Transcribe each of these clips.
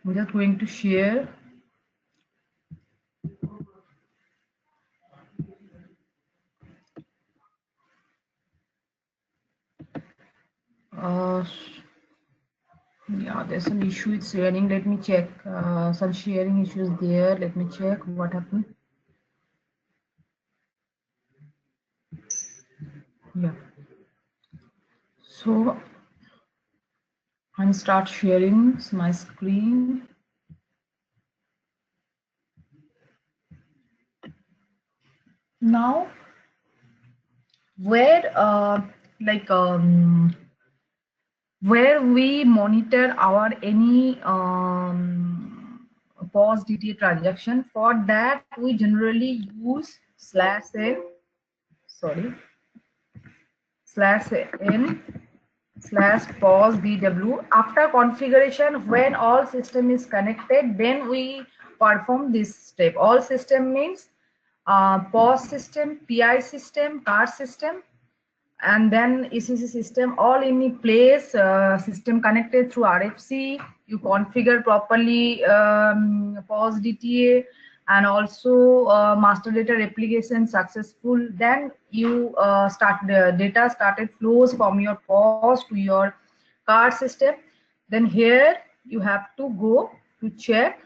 I'm just going to share. Uh, yeah, there's some issue with sharing. Let me check. Some sharing issues there. Let me check what happened. Yeah. So I'm start sharing my screen. Now, where where we monitor our any POS DTA transaction, for that we generally use /n, sorry, /n/POS DW. After configuration, when all system is connected, then we perform this step. All system means POS system, PI system, card system, and then ECC system, all in place, system connected through RFC. You configure properly POS DTA, and also master data replication successful. Then you start the data started flows from your POS to your card system. Then here you have to go to check.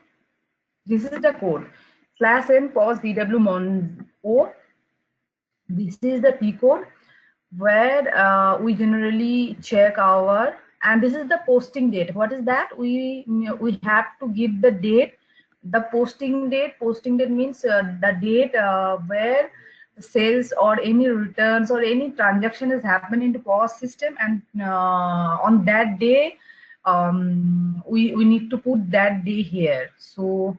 This is the code /n POS DW mon. This is the P code where we generally check our, and this is the posting date. What is that? We have to give the date, the posting date. Posting date means the date where sales or any returns or any transaction is happening into POS system, and on that day we need to put that day here. So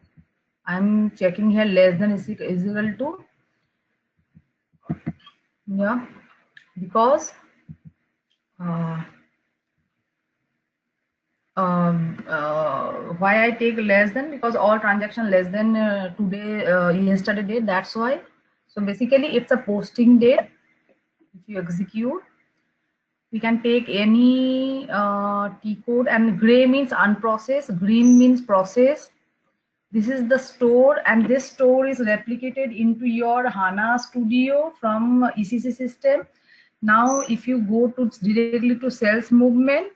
I'm checking here less than is equal to, yeah, because why I take less than, because all transaction less than today, yesterday date, that's why. So basically it's a posting date. If you execute, we can take any T code, and gray means unprocessed, green means process. This is the store, and this store is replicated into your HANA Studio from ECC system. Now if you go to directly to sales movement,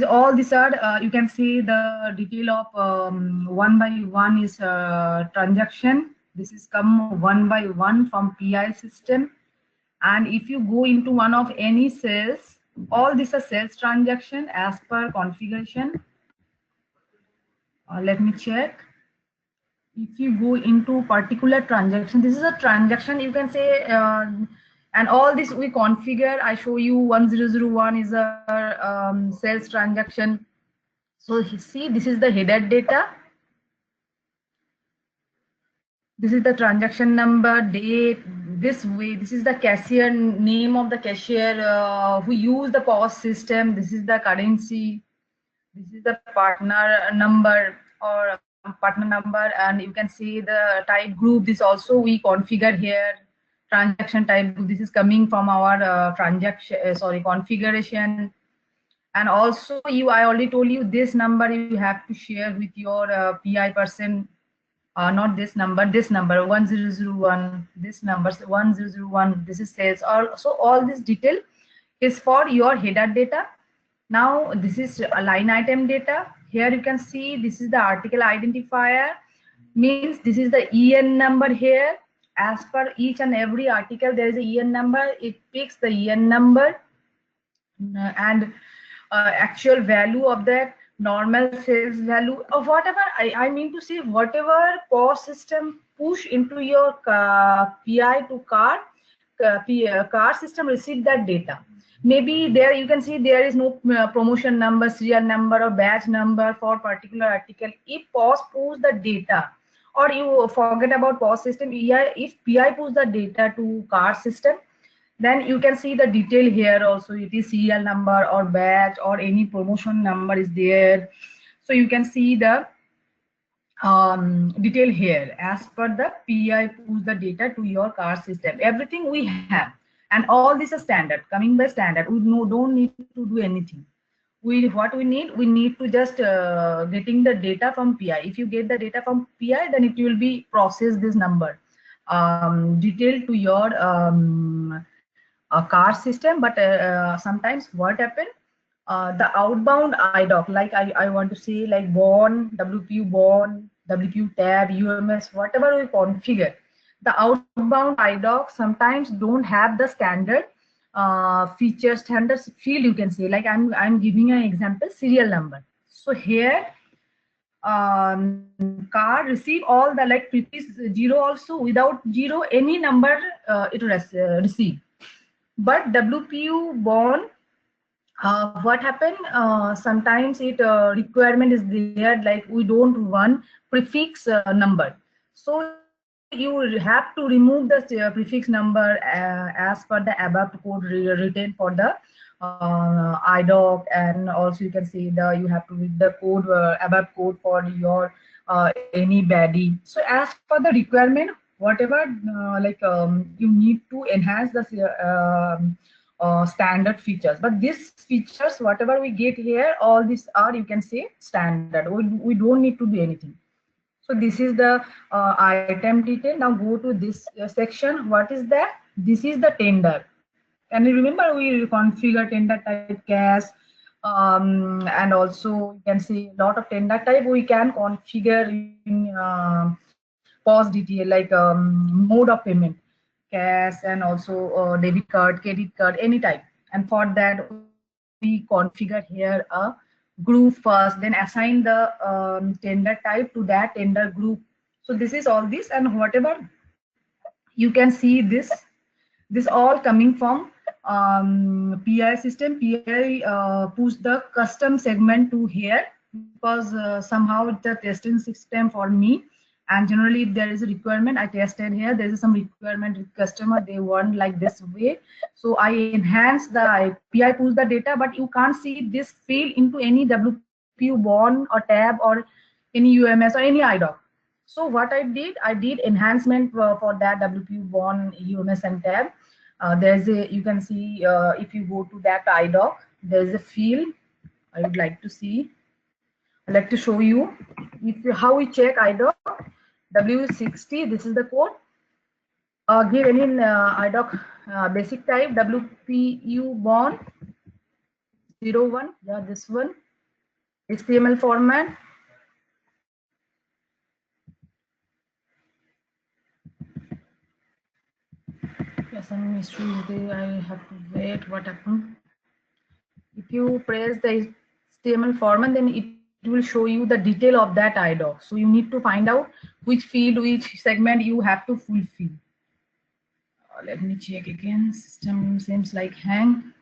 all these are you can see the detail of one by one is transaction. This is come one by one from PI system, and if you go into one of any sales, all these are sales transaction as per configuration. Let me check. If you go into particular transaction, this is a transaction, you can say, and all this we configure. I show you 1001 is a sales transaction. So see, this is the header data. This is the transaction number, date, this way. This is the cashier, name of the cashier who use the POS system. This is the currency. This is the partner number or partner number, and you can see the type group. This also we configure here. Transaction type group. This is coming from our configuration. And also I already told you this number you have to share with your PI person. Not this number 1001, this number 1001, this is sales. Also all this detail is for your header data. Now this is a line item data. Here you can see this is the article identifier, means this is the EN number here. As per each and every article there is a EN number. It picks the EN number and actual value of that, normal sales value, or whatever. I mean to say, whatever POS system push into your PI to card, card system receive that data. Maybe there you can see there is no promotion number, serial number, or batch number for particular article. If POS push the data, or you forget about POS system, if PI push the data to card system, then you can see the detail here also. It is serial number or batch or any promotion number is there. So you can see the detail here. As per the PI push the data to your card system, everything we have, and all this is standard, coming by standard. We don't need to do anything. we need to just getting the data from PI. If you get the data from PI, then it will be process this number detailed to your car system. But sometimes what happen, the outbound IDOC, like I want to say like born, WPU born, WPU tab, UMS, whatever we configure, the outbound IDOC sometimes don't have the standard feature, standard field, you can say. Like I'm giving an example, serial number. So here car receive all the like preface zero also, without zero any number receive. But WPU born, what happened, sometimes it requirement is there, like we don't want prefix number. So you have to remove the prefix number as per the above code written for the IDOC. And also you can see the you have to read the code, above code for your any baddie. So as per the requirement, whatever you need to enhance the standard features. But these features whatever we get here, all these are, you can say, standard. We don't need to do anything. So this is the item detail. Now go to this section. What is that? This is the tender. And remember, we configure tender type cash, and also you can see a lot of tender type we can configure in POS detail, like mode of payment, cash, and also debit card, credit card, any type. And for that we configure here a group first, then assign the tender type to that tender group. So this is all this. And whatever you can see, this all coming from PI system. PI push the custom segment to here, because somehow it's a testing system for me. And generally, if there is a requirement, I tested here. There is some requirement with customer, they want like this way. So I enhance the PI push the data, but you can't see this field into any WPU born or tab or any UMS or any IDOC. So what I did enhancement for that WPU born, UMS and tab. There's a, you can see, if you go to that IDOC, there's a field I would like to see. I'd like to show you if you, how we check IDOC. W60, this is the code. Give any IDOC basic type, WPU born 01, yeah, this one, HTML format. Yes, some issue is there. I have to wait. What happened? If you press the HTML format, then it will show you the detail of that IDOC. So you need to find out which field, which segment you have to fulfill. Let me check again. System seems like hang.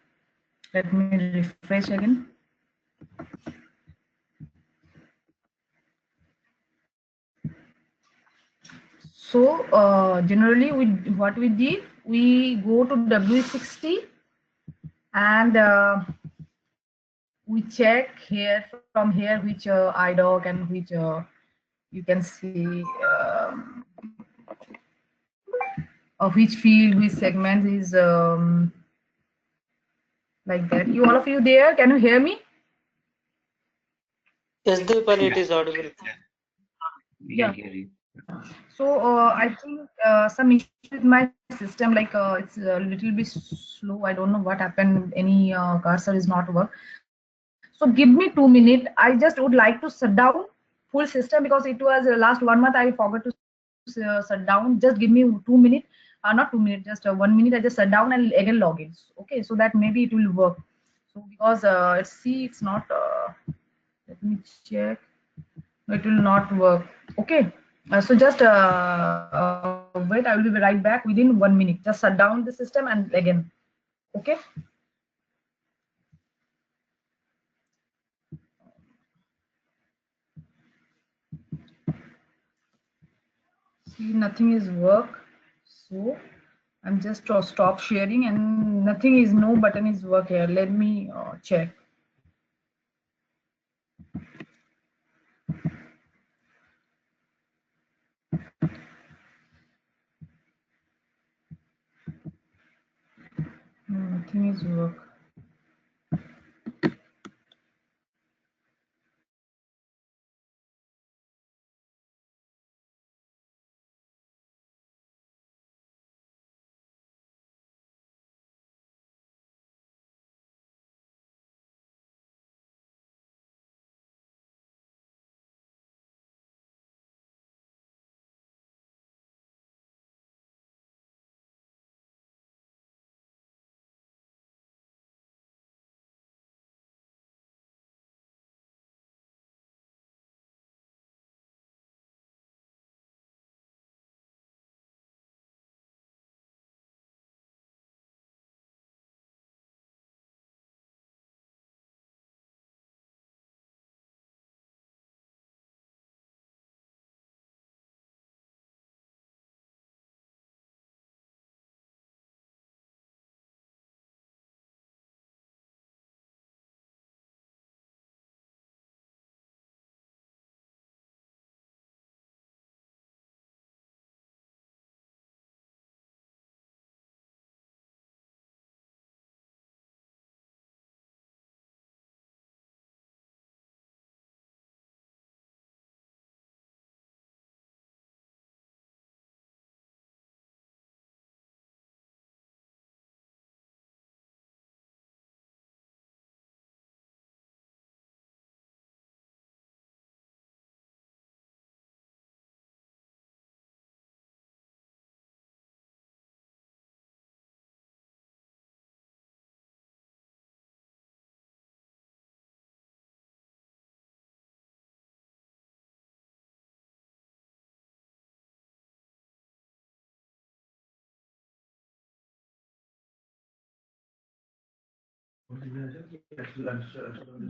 Let me refresh again. So generally, what we did, we go to W60 and we check here, from here, which IDOC and which you can see which field, which segment is like that. You all of you there? Can you hear me? Yes, Dipal, it is audible. We can hear you. So I think some issue with my system, like it's a little bit slow. I don't know what happened. Any cursor is not work. So give me 2 minutes. I just would like to shut down full system, because it was last 1 month I forgot to shut down. Just give me 2 minutes. Not 2 minutes, just 1 minute. I just shut down and again log in. Okay, so that maybe it will work. So because see, it's not. Let me check. No, it will not work. Okay. So just wait. I will be right back within 1 minute. Just shut down the system and again. Okay. See, nothing is work. So I'm just stop sharing and nothing is, no button is work here. Let me check. Nothing is work.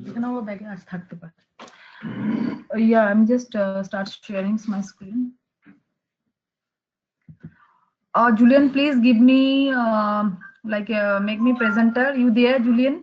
এখানে আমার ব্যাগে আজ থাকতে পারে। Yeah, I'm just start sharing my screen. Julian, please give me like make me presenter. You there, Julian?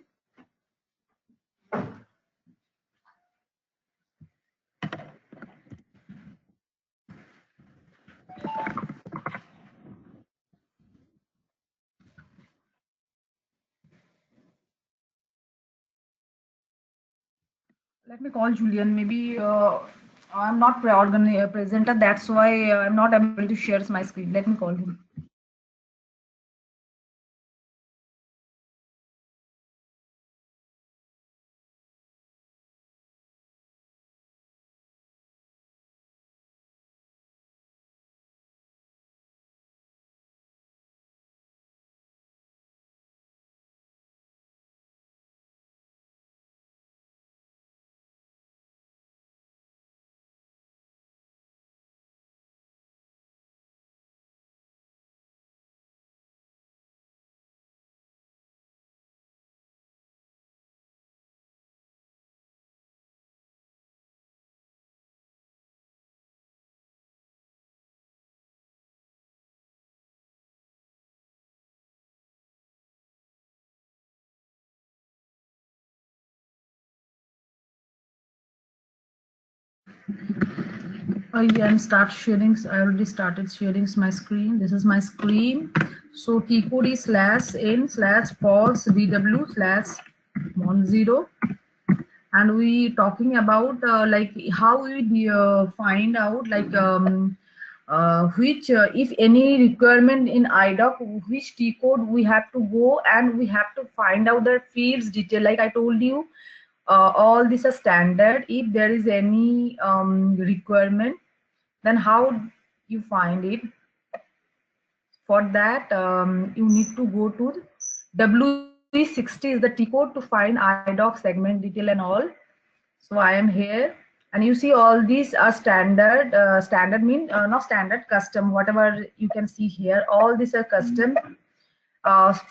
Let me call Julian. Maybe I'm not presenter. That's why I'm not able to share my screen. Let me call him. Yeah, I'm start sharing. I already started sharing my screen. This is my screen. So T code is /n/pos dw /mon0, and we talking about like how we find out like which if any requirement in IDOC, which T code we have to go, and we have to find out the fields detail. Like I told you, all these are standard. If there is any requirement, then how you find it? For that, you need to go to WE60 is the T code to find IDOC segment detail and all. So I am here, and you see all these are standard. Standard mean not standard, custom. Whatever you can see here, all these are custom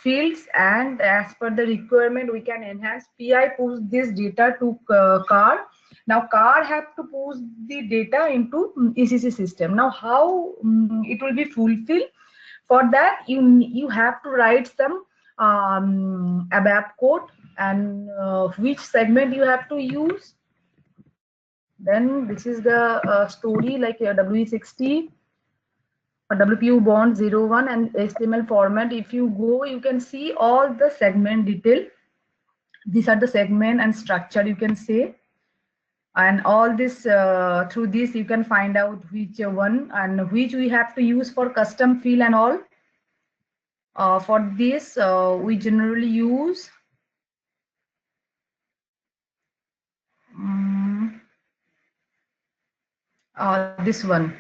fields, and as per the requirement we can enhance. PI push this data to car. Now car have to push the data into ECC system. Now how it will be fulfilled? For that you have to write some ABAP code, and which segment you have to use. Then this is the story, like WE60 or WPU bond 01 and HTML format. If you go, you can see all the segment detail. These are the segment and structure, you can say, and all this through this you can find out which one and which we have to use for custom field and all. For this we generally use um, this one,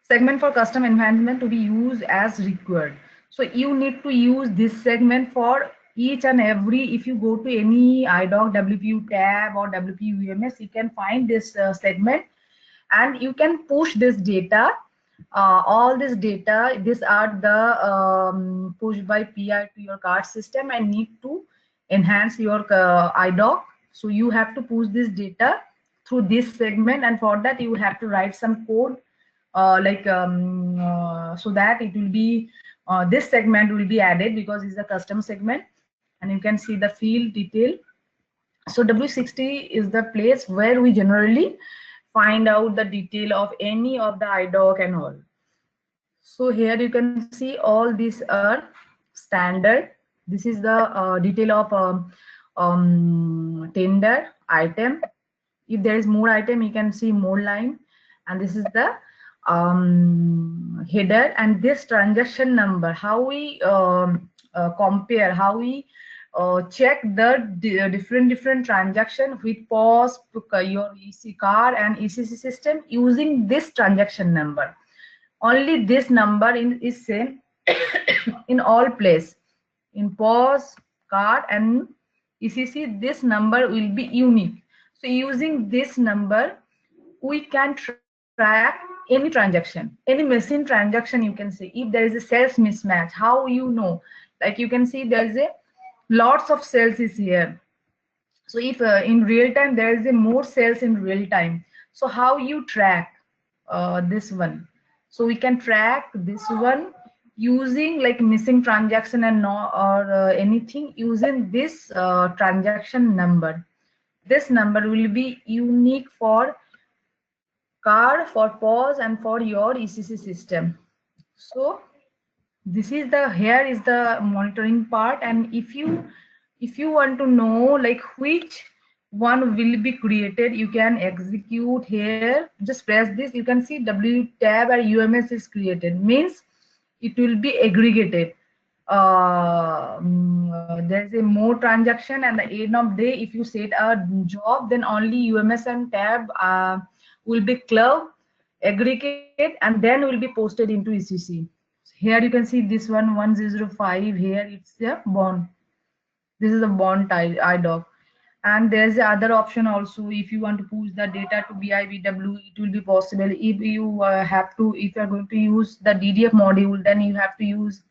segment for custom enhancement to be used as required. So you need to use this segment for each and every. If you go to any IDOC WPU tab or WPU UMS, you can find this segment, and you can push this data. All this data, these are the pushed by PI to your card system and need to enhance your IDOC. So you have to push this data through this segment, and for that you have to write some code so that it will be this segment will be added because it's a custom segment, and you can see the field detail. So W60 is the place where we generally find out the detail of any of the IDOC and all. So here you can see all these are standard. This is the detail of tender item. If there is more item, you can see more line, and this is the header, and this transaction number, how we compare, how we check the different transaction with POS, your EC card and ECC system using this transaction number. Only this number is same in all place, in POS, card and ECC. This number will be unique. So using this number we can track any transaction, any machine transaction. You can see if there is a sales mismatch, how you know? Like you can see there is a lots of cells is here. So if in real time there is a more cells in real time, so how you track this one? So we can track this one using like missing transaction and no or anything using this transaction number. This number will be unique for card, for POS, and for your ECC system. So this is the here is the monitoring part, and if you want to know like which one will be created, you can execute here, just press this, you can see W tab or UMS is created, means it will be aggregated. There's a more transaction, and the end of day if you set a job, then only UMS and tab will be club, aggregate, and then will be posted into ECC. Here you can see this one 1005, here it's a bond, this is a bond type IDOC. And there's the other option also, if you want to push the data to BIBW, it will be possible. If you have to, if you are going to use the DDF module, then you have to use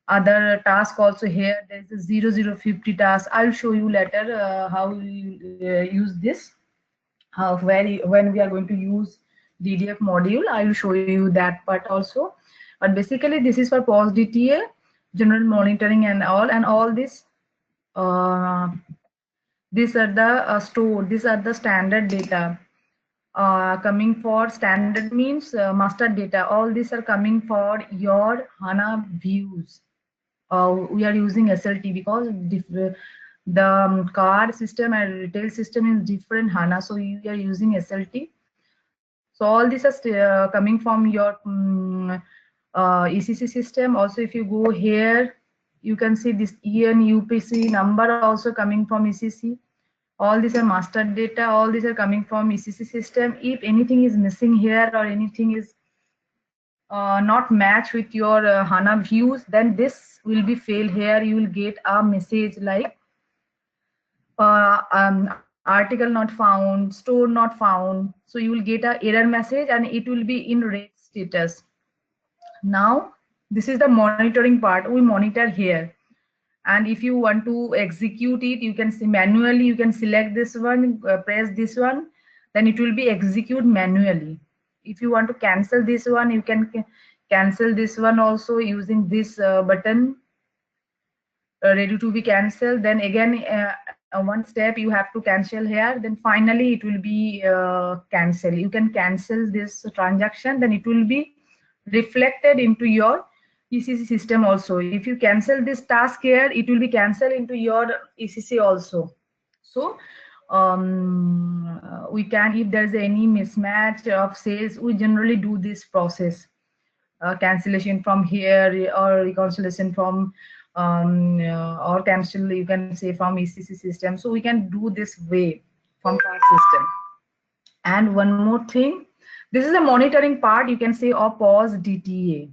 other task also. Here there's a 0050 task, I'll show you later how you use this, when we are going to use DDF module, I will show you that part also. But basically this is for POS DTA, general monitoring and all this. Uh, these are the these are the standard data coming for standard means master data. All these are coming for your HANA views. We are using SLT because the card system and retail system is different HANA, so we are using SLT. So all these are coming from your ECC system. Also, if you go here, you can see this EN UPC number also coming from ECC. All these are master data. All these are coming from ECC system. If anything is missing here or anything is not match with your HANA views, then this will be fail here. You will get a message like article not found, store not found. So you will get a error message and it will be in red status. Now this is the monitoring part. We monitor here, and if you want to execute it, you can see manually, you can select this one, press this one, then it will be execute manually. If you want to cancel this one, you can cancel this one also using this button, ready to be cancelled. Then again one step you have to cancel here, then finally it will be cancel. You can cancel this transaction, then it will be reflected into your ECC system also. If you cancel this task here, it will be cancelled into your ECC also. So we can, if there's any mismatch of sales, we generally do this process, cancellation from here or reconciliation from or cancel, you can say, from ECC system. So we can do this way from card system. And one more thing, this is the monitoring part, you can say, or POS DTA.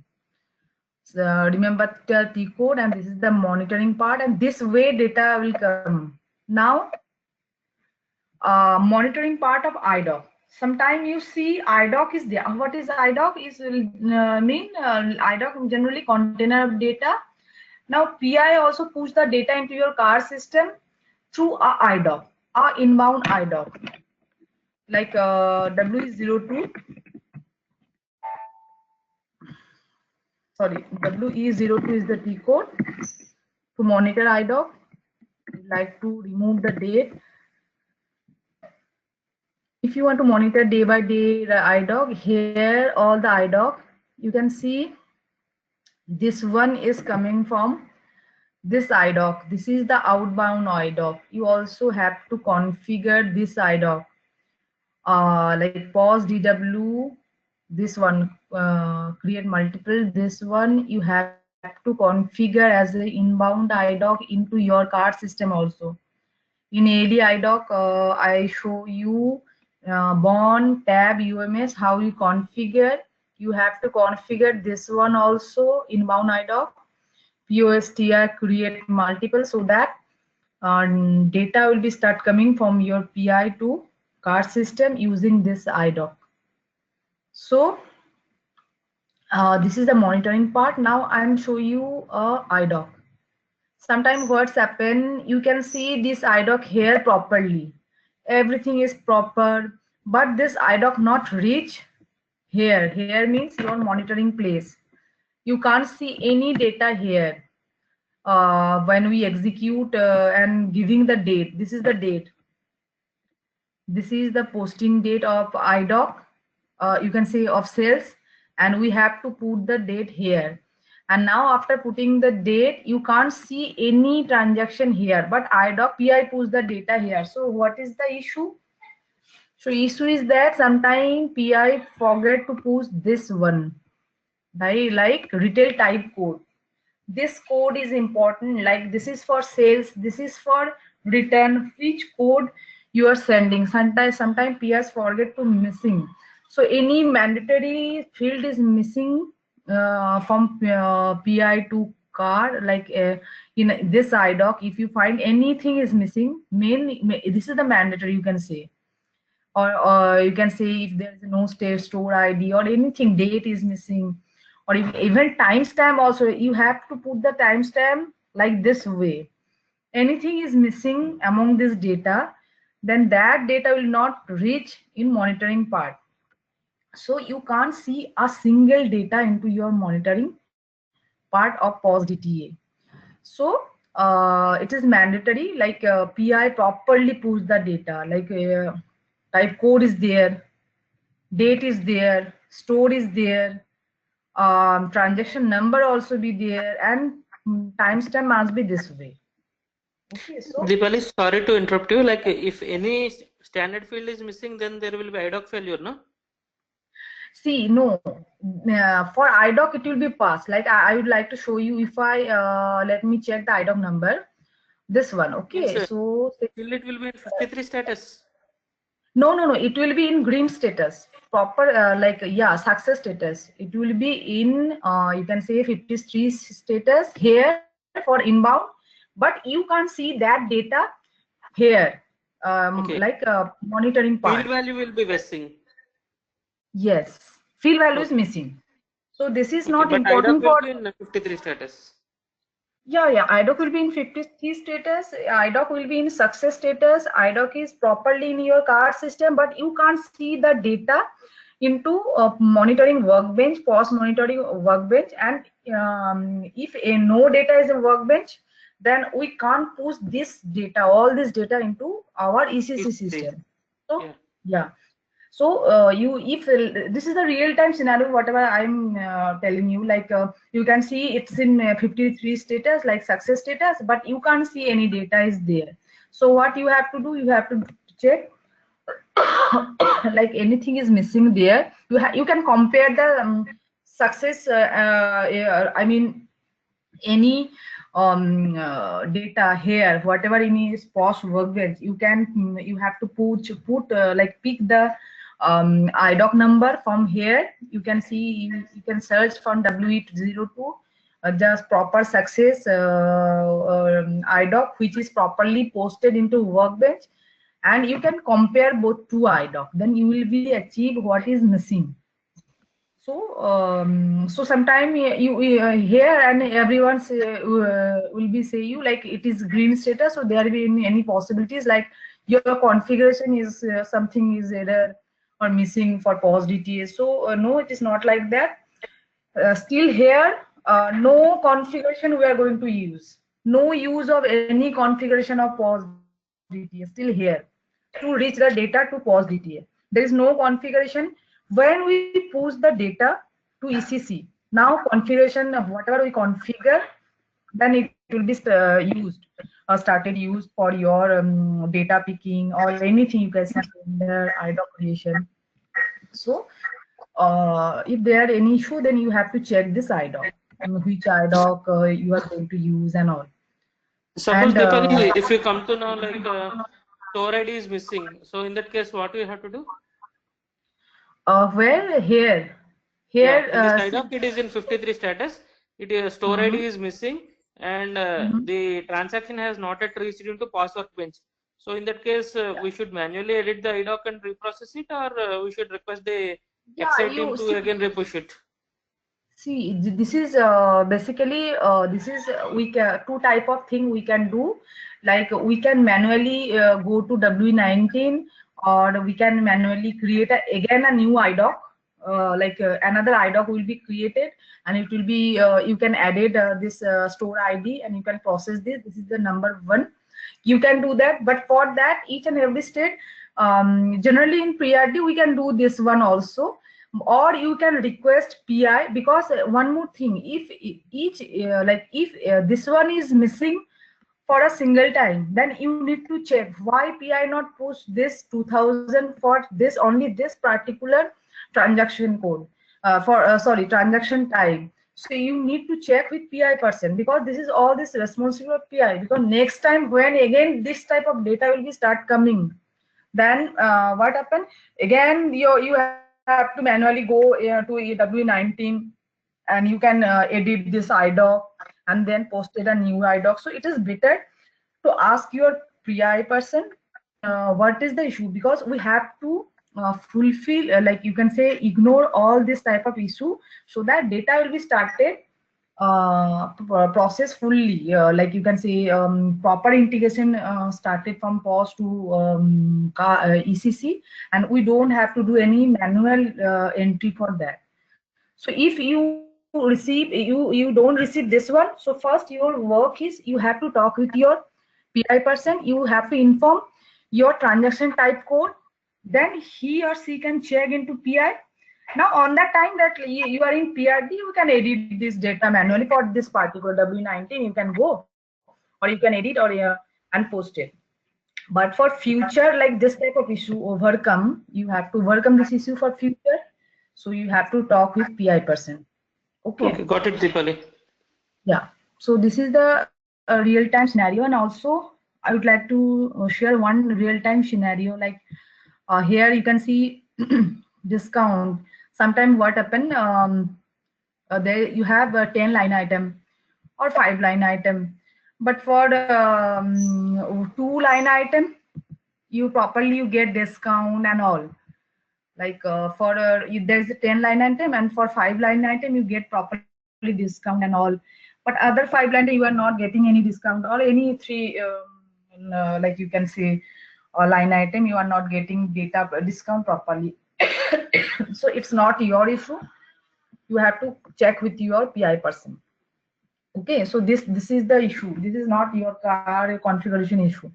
So remember the T code, and this is the monitoring part, and this way data will come. Now monitoring part of IDOC. Sometimes you see IDOC is there. What is IDOC? Is mean IDOC generally container of data. Now PI also push the data into your car system through a IDOC, a inbound IDOC. Like WE02, sorry, WE02 is the T code to monitor IDOC. Like to remove the date. If you want to monitor day by day the IDOC, here all the IDOC, you can see this one is coming from this IDOC. This is the outbound IDOC. You also have to configure this IDOC. Like POS DW, this one, create multiple, this one you have to configure as an inbound IDOC into your card system also. In AD IDOC, I show you bond tab UMS how you configure. You have to configure this one also, inbound IDOC. POSTR create multiple, so that data will be start coming from your PI to card system using this IDOC. So this is the monitoring part. Now I'm show you a IDOC. Sometimes what's happen, you can see this IDOC here properly. Everything is proper, but this IDOC not reach here. Here means your monitoring place. You can't see any data here. When we execute and giving the date, this is the date. This is the posting date of IDOC, you can say of sales, and we have to put the date here. And now after putting the date, you can't see any transaction here, but IDOC PI puts the data here. So what is the issue? So issue is that sometimes PI forget to push this one, right? Like retail type code. This code is important, like this is for sales, this is for return, which code you are sending. Sometimes PS forget to missing, so any mandatory field is missing from PI to car, like in this IDOC, if you find anything is missing, this is the mandatory, you can say. Or you can say if there is no store ID or anything, date is missing, or if, even timestamp also, you have to put the timestamp like this way. Anything is missing among this data, then that data will not reach in monitoring part. So you can't see a single data into your monitoring part of POS DTA. So it is mandatory, like PI properly push the data, like type code is there, date is there, store is there, transaction number also be there, and timestamp must be this way. Okay, so Deepali, sorry to interrupt you. Like, if any standard field is missing, then there will be IDOC failure, no? see, no, for IDOC it will be passed. Like I would like to show you, if I let me check the IDOC number, this one. Means Okay, so still it will be in 53 status. no, it will be in green status, proper, like yeah, success status. It will be in you can say 53 status here for inbound, but you can't see that data here, Okay. like monitoring part. Field value will be missing. Yes, field value is Okay. missing. So this is Okay. not But IDOC important will for. be in 53 status. Yeah, IDOC will be in 53 status. IDOC will be in success status. IDOC is properly in your card system, but you can't see the data into monitoring workbench, post monitoring workbench. And if no data is in workbench, then we can't push this data, all this data into our ECC EC3. system. So Yeah. yeah, so you, if this is the real time scenario, whatever I'm telling you, like you can see it's in 53 status, like success status, but you can't see any data is there. So what you have to do, you have to check like anything is missing there. You can compare the success I mean any data here, whatever in is post workbench, you can you have to put like pick the IDOC number from here. You can see, you can search from W802, just proper success IDOC which is properly posted into workbench, and you can compare both two IDOC, then you will be achieve what is missing. So, so sometime here and everyone will be say you like it is green status, so there will be any possibilities like your configuration is something is error or missing for POS DTA. So no, it is not like that. Still here, no configuration we are going to use. No use of any configuration of POS DTA. Still here to reach the data to POS DTA. There is no configuration. When we push the data to ECC, now configuration of whatever we configure, then it will be used started used for your data picking or anything you can send under IDOC creation. So if there are any issue, then you have to check this IDOC, which IDOC you are going to use and all. Suppose And Deepali, if you come to know like store ID is missing, so in that case, what we have to do? where Yeah, here in this see. IDOC, it is in 53 status. It is store ID Mhm, is missing, and mhm. the transaction has not yet reached into password bench. So in that case, we should manually edit the IDOC and reprocess it, or we should request the Yeah, XI team you to see, again repush it. This is basically this is we can two type of thing we can do. Like we can manually go to W19, or we can manually create again a new IDOC. Like another IDOC will be created, and it will be you can edit this store ID, and you can process this. This is the number one. You can do that, but for that each and every state, generally in pre-RD we can do this one also, or you can request PI. Because one more thing, if each like if this one is missing for a single time, then you need to check why PI not push this 2000 for this only this particular transaction code, for sorry, transaction type. So you need to check with PI person, because this is all this responsibility of PI. Because next time when again this type of data will be start coming, then what happen again, you have to manually go to W19, and you can edit this IDOC and then posted a new IDOC. So it is better to ask your PI person what is the issue, because we have to fulfill, like you can say, ignore all this type of issue, so that data will be started process fully, like you can say proper integration started from POS to ECC, and we don't have to do any manual entry for that. So if you receive, you don't receive this one, so first your work is you have to talk with your PI person, you have to inform your transaction type code, then he or she can check into PI. Now on that time that you are in PRD, you can edit this data manually for this particular W19, you can go, or you can edit, or and post it. But for future, like this type of issue overcome, you have to overcome this issue for future, so you have to talk with PI person. Okay. Okay, got it, Deepali. Yeah. So this is the real-time scenario, and also I would like to share one real-time scenario. Like here you can see discount. Sometimes what happen? There you have a 10 line item or 5 line item, but for 2 line item, you properly you get discount and all. Like for there's a 10 line item, and for 5 line item you get properly discount and all, but other 5 line item you are not getting any discount, or any 3 like you can say line item you are not getting data discount properly. So it's not your issue, you have to check with your PI person. Okay, so this is the issue, this is not your car configuration issue,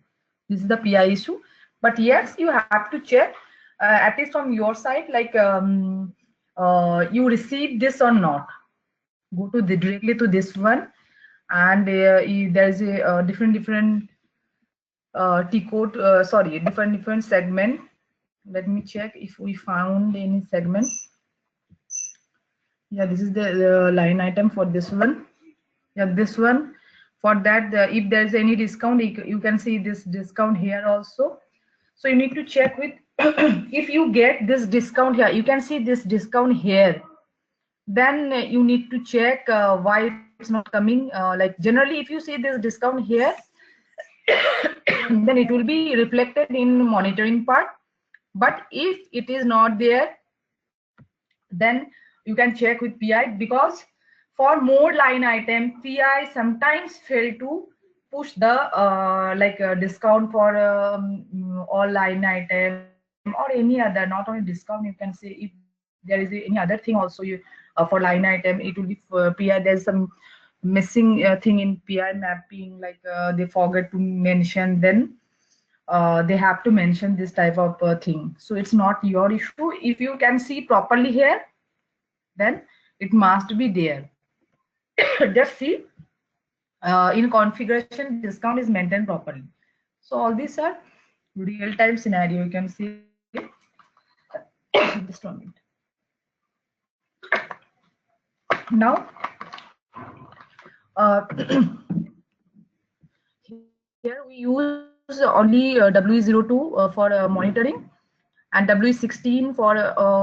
this is the PI issue. But yes, you have to check at least from your side, like you receive this or not. Go to directly to this one, and there's a different T code, sorry, different segment. Let me check if we found any segment. Yeah, this is the line item for this one. Yeah, this one. For that, if there's any discount, you can see this discount here also. So you need to check with if you get this discount here, you can see this discount here, then you need to check why it's not coming. Like generally if you see this discount here, then it will be reflected in monitoring part. But if it is not there, then you can check with PI, because for more line item, PI sometimes fail to push the discount for all line item, or any other, not only discount. You can say if there is any other thing also, you for line item, it will be PI. There's some missing thing in PI mapping, like they forget to mention, then they have to mention this type of thing. So it's not your issue. If you can see properly here, then it must be there. Just see in configuration discount is maintained properly. So all these are real-time scenario, you can see. Just 1 minute. Now here we use only W02 for monitoring, and W16 for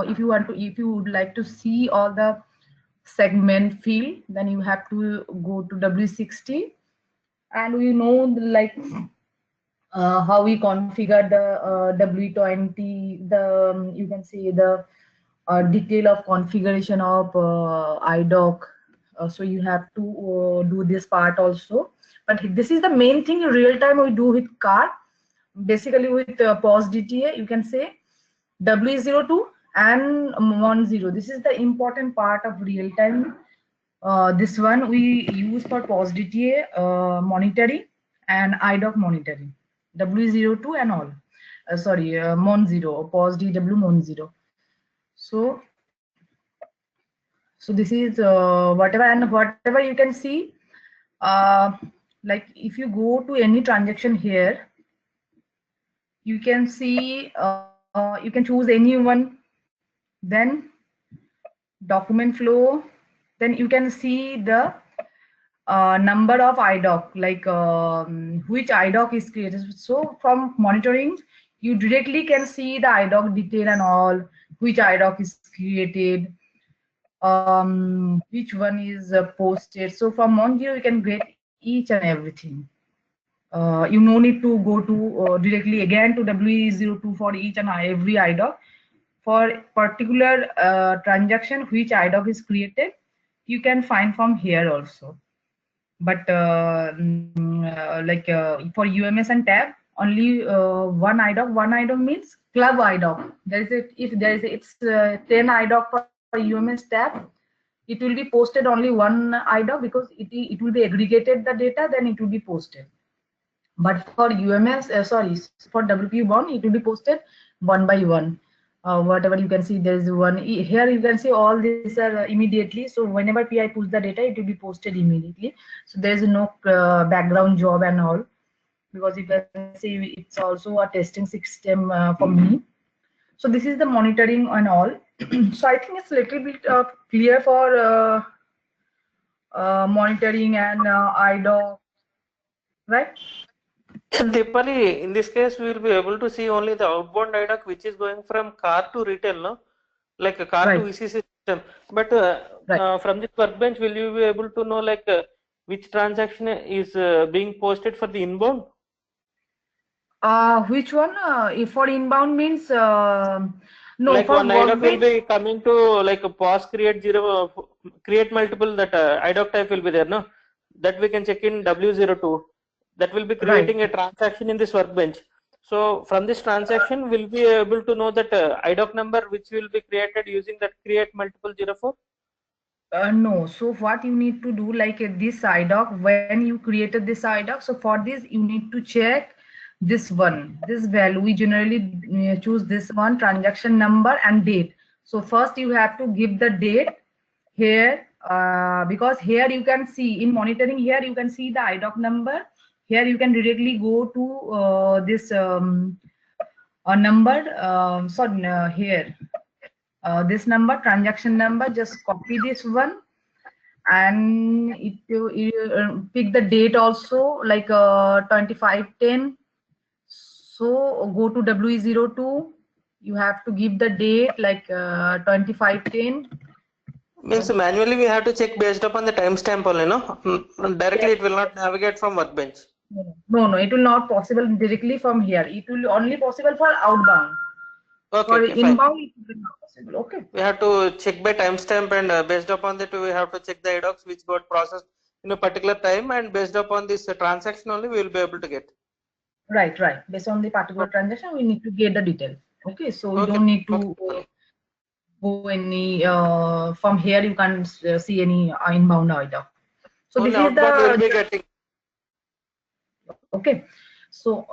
if you want to, if you would like to see all the segment field, then you have to go to W60. And we know like how we configure the W20, the you can say the detail of configuration of IDOC. So you have to do this part also. But this is the main thing in real time we do with car. Basically with POS DTA, you can say W02 and MON0. This is the important part of real time. This one we use for POS DTA monitoring and IDOC monitoring. W02 and all. Sorry, MON0, POS DW MON0. So this is whatever you can see, uh, like if you go to any transaction here, you can see you can choose any one, then document flow, then you can see the number of IDOC, like which IDOC is created. So from monitoring, you directly can see the IDOC detail and all, which IDOC is created, which one is posted. So from Mongo you can get each and everything. You no need to go to directly again to W02 for each and every IDOC. For particular transaction which IDOC is created, you can find from here also. But for UMS and tab, only one IDOC. One IDOC means club IDOC. There is if there is it's 10 IDOC for UMS tab, it will be posted only one IDOC because it will be aggregated the data, then it will be posted. But for UMS, sorry, for WPU bound, it will be posted one by one. Whatever you can see, there is one here. You can see all these are immediately. So whenever PI puts the data, it will be posted immediately. So there is no background job and all, because you can see it's also a testing system for me. So this is the monitoring and all. So I think it's a little bit clear for monitoring and IDOC, right? Dipali, in this case, we will be able to see only the outbound IDOC which is going from car to retail, no? Like a car Right. to VCC system. But Right. from this workbench, will you be able to know like which transaction is being posted for the inbound? Which one? If for inbound means no, Like for one IDOC will workbench. be coming to like a POS create zero, create multiple, that IDOC type will be there, no? That we can check in W02. That will be Right. creating a transaction in this workbench. So from this transaction, we'll be able to know that IDOC number which will be created using that create multiple 04. No. So what you need to do, like this IDOC, when you created this IDOC, so for this you need to check this one, this value. We generally choose this one, transaction number and date. So first you have to give the date here, because here you can see in monitoring, here you can see the IDOC number. Here you can directly go to this number. So here. This number, transaction number, just copy this one, and you pick the date also, like 2510. So go to W02, you have to give the date like 2510. Means manually we have to check based upon the timestamp only, no? Directly Yes. it will not navigate from workbench. No, it will not possible directly from here. It will only possible for outbound. Okay, For okay, fine. inbound, it will not possible. Okay. We have to check by timestamp, and based upon that we have to check the IDOCs which got processed in a particular time, and based upon this transaction only we will be able to get. Right. Based on the particular transaction, we need to get the detail. Okay, so we Okay. don't need to Okay. go any from here. You can't see any inbound IDOC. So Only this is outbound will be the getting. okay. So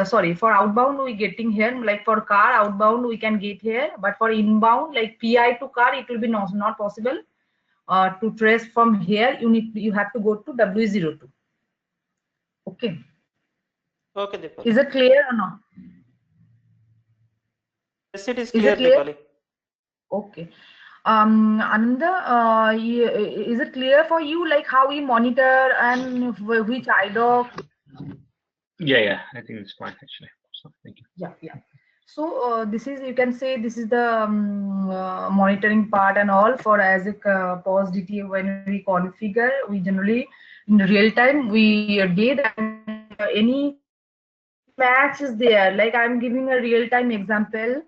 sorry, for outbound we getting here, like for car outbound we can get here, but for inbound like PI to car it will be not possible. To trace from here, you have to go to W02. Okay. Okay, Dipali. Is it clear or not? Yes, it is Is clear, it clear? Dipali. Okay. Ananda, is it clear for you, like how we monitor and which IDOC? Yeah, I think it's fine actually. So thank you. Yeah. So this is, you can say, this is the monitoring part and all for as a POS DTA. When we configure, we generally in real time we did, and any match is there. Like I'm giving a real time example.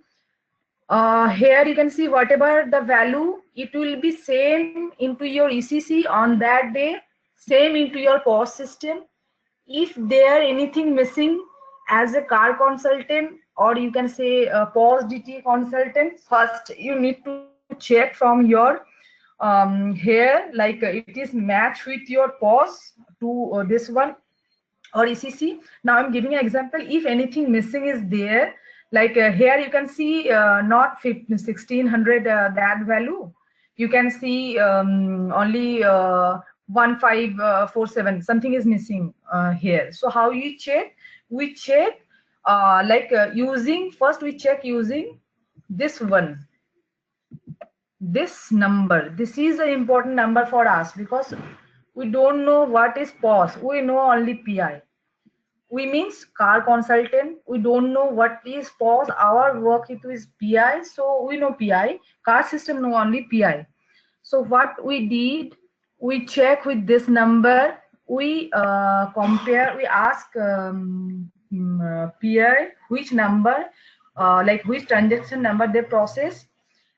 Here you can see whatever the value, it will be same into your ECC on that day, same into your POS system. If there anything missing as a car consultant, or you can say a POS DT consultant, first you need to check from your here, like it is matched with your POS to this one or ECC. Now I'm giving an example. If anything missing is there, like here you can see not 1600 that value. You can see only 1547. Something is missing here. So how you check? We check using, first we check using this one, this number. This is an important number for us because we don't know what is POS. We know only PI. We means car consultant. We don't know what is POS. Our work it is PI, so we know PI. Car system know only PI. So what we did, we check with this number. We compare. We ask PI which number, like which transaction number they process,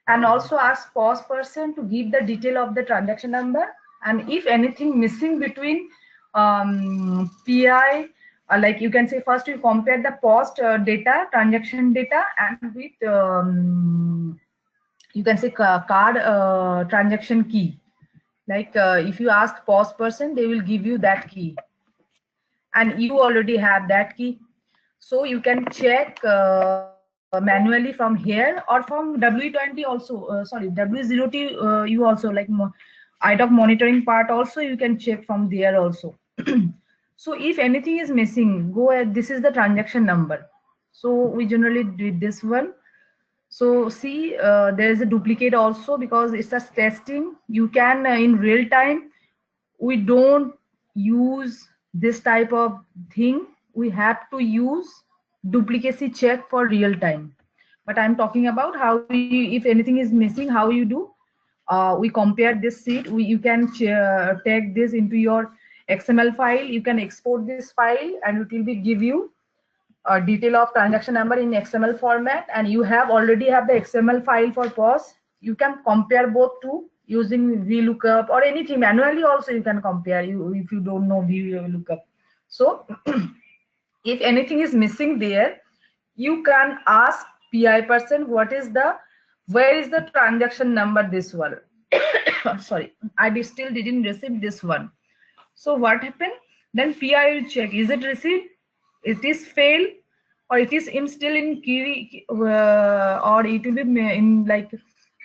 and also ask POS person to give the detail of the transaction number. And if anything missing between PI, like you can say first we compare the POS data, transaction data, and with you can say card transaction key. Like if you ask POS person, they will give you that key, and you already have that key. So you can check manually from here or from W20 also. Sorry, W0T. You also like IDOC monitoring part also you can check from there also. So if anything is missing, go ahead. This is the transaction number. So we generally did this one. So see, there is a duplicate also because it's a testing. You can in real time. We don't use this type of thing. We have to use duplicacy check for real time. But I'm talking about how you, if anything is missing, how you do. We compare this sheet. You can take this into your XML file. You can export this file, and it will be give you a detail of transaction number in XML format. And you have already have the XML file for POS. You can compare both two using VLOOKUP or anything manually. Also, you can compare. You if you don't know VLOOKUP. So if anything is missing there, you can ask PI person what is the, where is the transaction number, this one. Sorry, I still didn't receive this one. So what happened? Then PI will check, is it received? It is failed, or it is in still in query, or it will be in like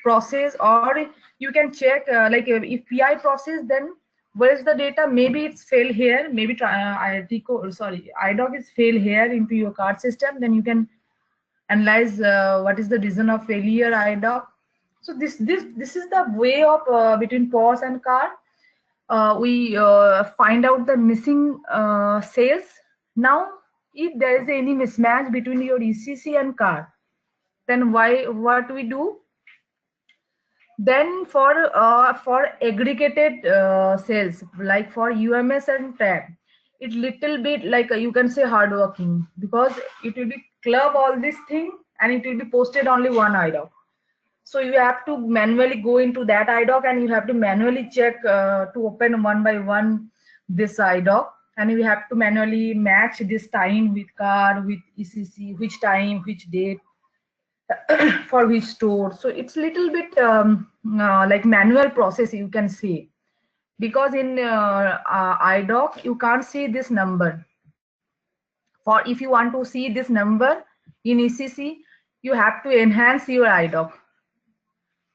process, or you can check if PI process, then where is the data? Maybe it's failed here. Maybe IDOC is failed here into your card system. Then you can analyze what is the reason of failure IDOC. So this is the way of between POS and card. We find out the missing sales. Now, if there is any mismatch between your ECC and card, then what we do? Then for aggregated sales, like for UMS and tab, it little bit like you can say hardworking, because it will be club all this thing and it will be posted only one IDOC. So you have to manually go into that IDOC and you have to manually check to open one by one this IDOC, and you have to manually match this time with card, with ECC, which time, which date, for which store. So it's little bit like manual process you can see, because in IDOC you can't see this number. For if you want to see this number in ECC, you have to enhance your IDOC.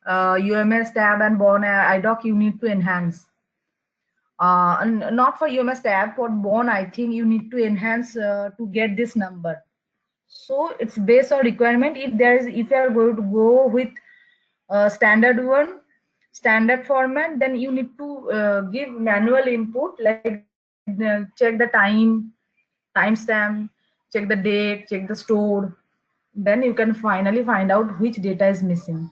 UMS tab and Born IDOC you need to enhance. And not for UMS tab, for Born I think you need to enhance to get this number. So it's based on requirement. If you are going to go with standard one, standard format, then you need to give manual input, like check the time, timestamp, check the date, check the store. Then you can finally find out which data is missing.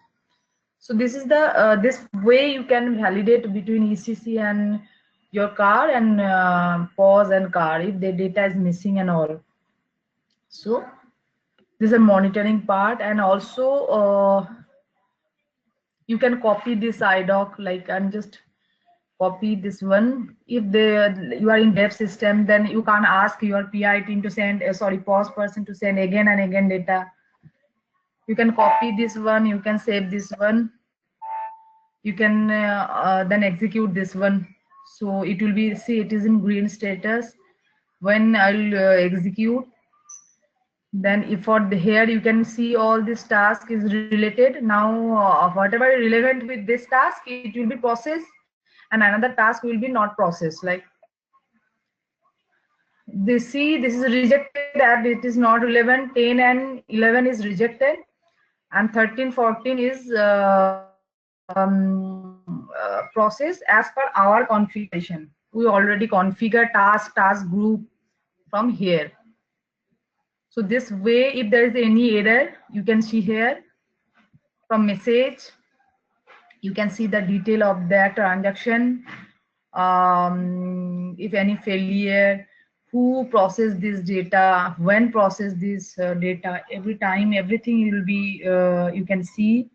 So this is the this way you can validate between ECC and your car, and POS and car if the data is missing and all. So This is a monitoring part, and also you can copy this IDOC, like, and just copy this one. If you are in dev system, then you can't ask your PI team to send, sorry, POS person to send again and again data. You can copy this one, you can save this one, you can then execute this one. So it will be, see, it is in green status. When I'll execute, then if for the here you can see all this task is related. Now whatever relevant with this task, it will be processed, and another task will be not processed. Like this, see, this is rejected and it is not relevant. 10 and 11 is rejected, and 13 14 is processed as per our configuration. We already configure task group from here. So this way, if there is any error, you can see here from message, you can see the detail of that transaction. If any failure, who processed this data, when processed this data, every time, everything will be, you can see.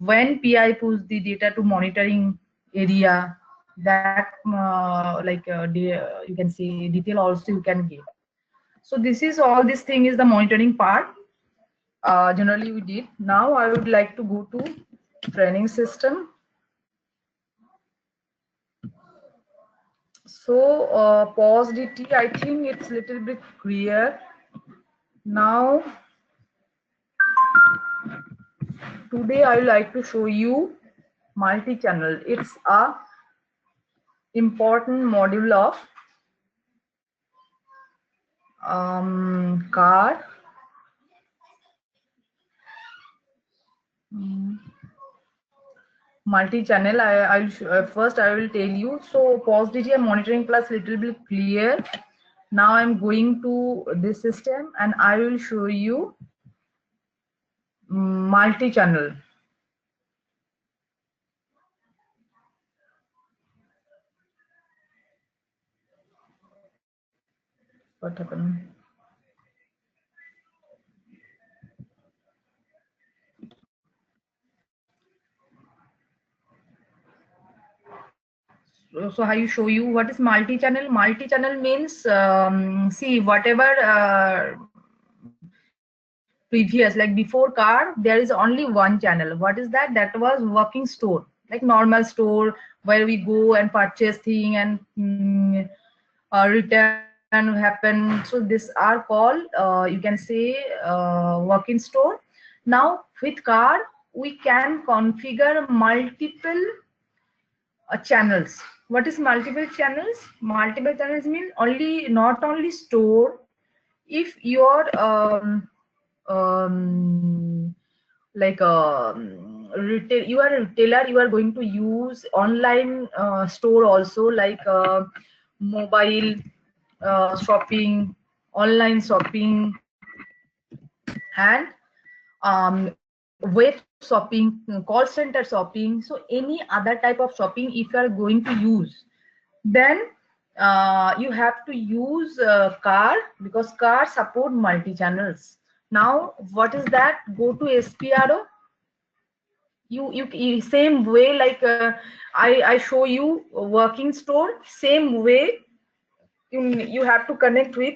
When PI puts the data to monitoring area, that you can see detail also you can get. So this is all, this thing is the monitoring part. Generally we did. Now I would like to go to training system. So pause DT, I think it's little bit clear. Now today I would like to show you multi-channel. It's a important module of card. Multi-channel. First I will tell you. So pause DT and monitoring plus little bit clear. Now I'm going to this system and I will show you multi-channel. What happened? So I show you what is multi-channel. Multi-channel means, see, whatever previous, like before car, there is only one channel. What is that? That was working store, like normal store where we go and purchase thing and return happen. So these are called, you can say, working store. Now with car, we can configure multiple channels. What is multiple channels? Multiple channels mean only, not only store. If your like retail, you are a retailer, you are going to use online store also, like mobile shopping, online shopping, and web shopping, call center shopping. So any other type of shopping if you are going to use, then you have to use car, because car support multi-channels. Now what is that? Go to SPRO. You same way, like I show you working store, same way you have to connect with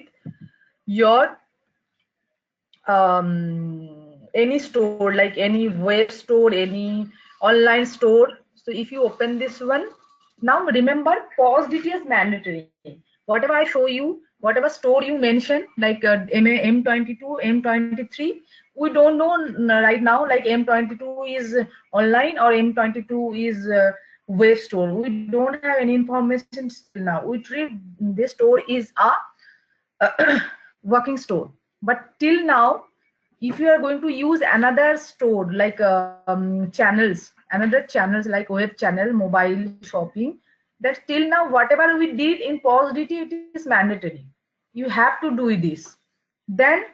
your any store, like any web store, any online store. So if you open this one, now remember, pause DT is mandatory. Whatever I show you, whatever store you mention, like M22, M23, we don't know right now, like M22 is online or M22 is web store. We don't have any information still now. We treat this store is a working store. But till now, if you are going to use another store, like another channels like web channel, mobile shopping, that till now whatever we did in pause DT, it is mandatory. You have to do this. Then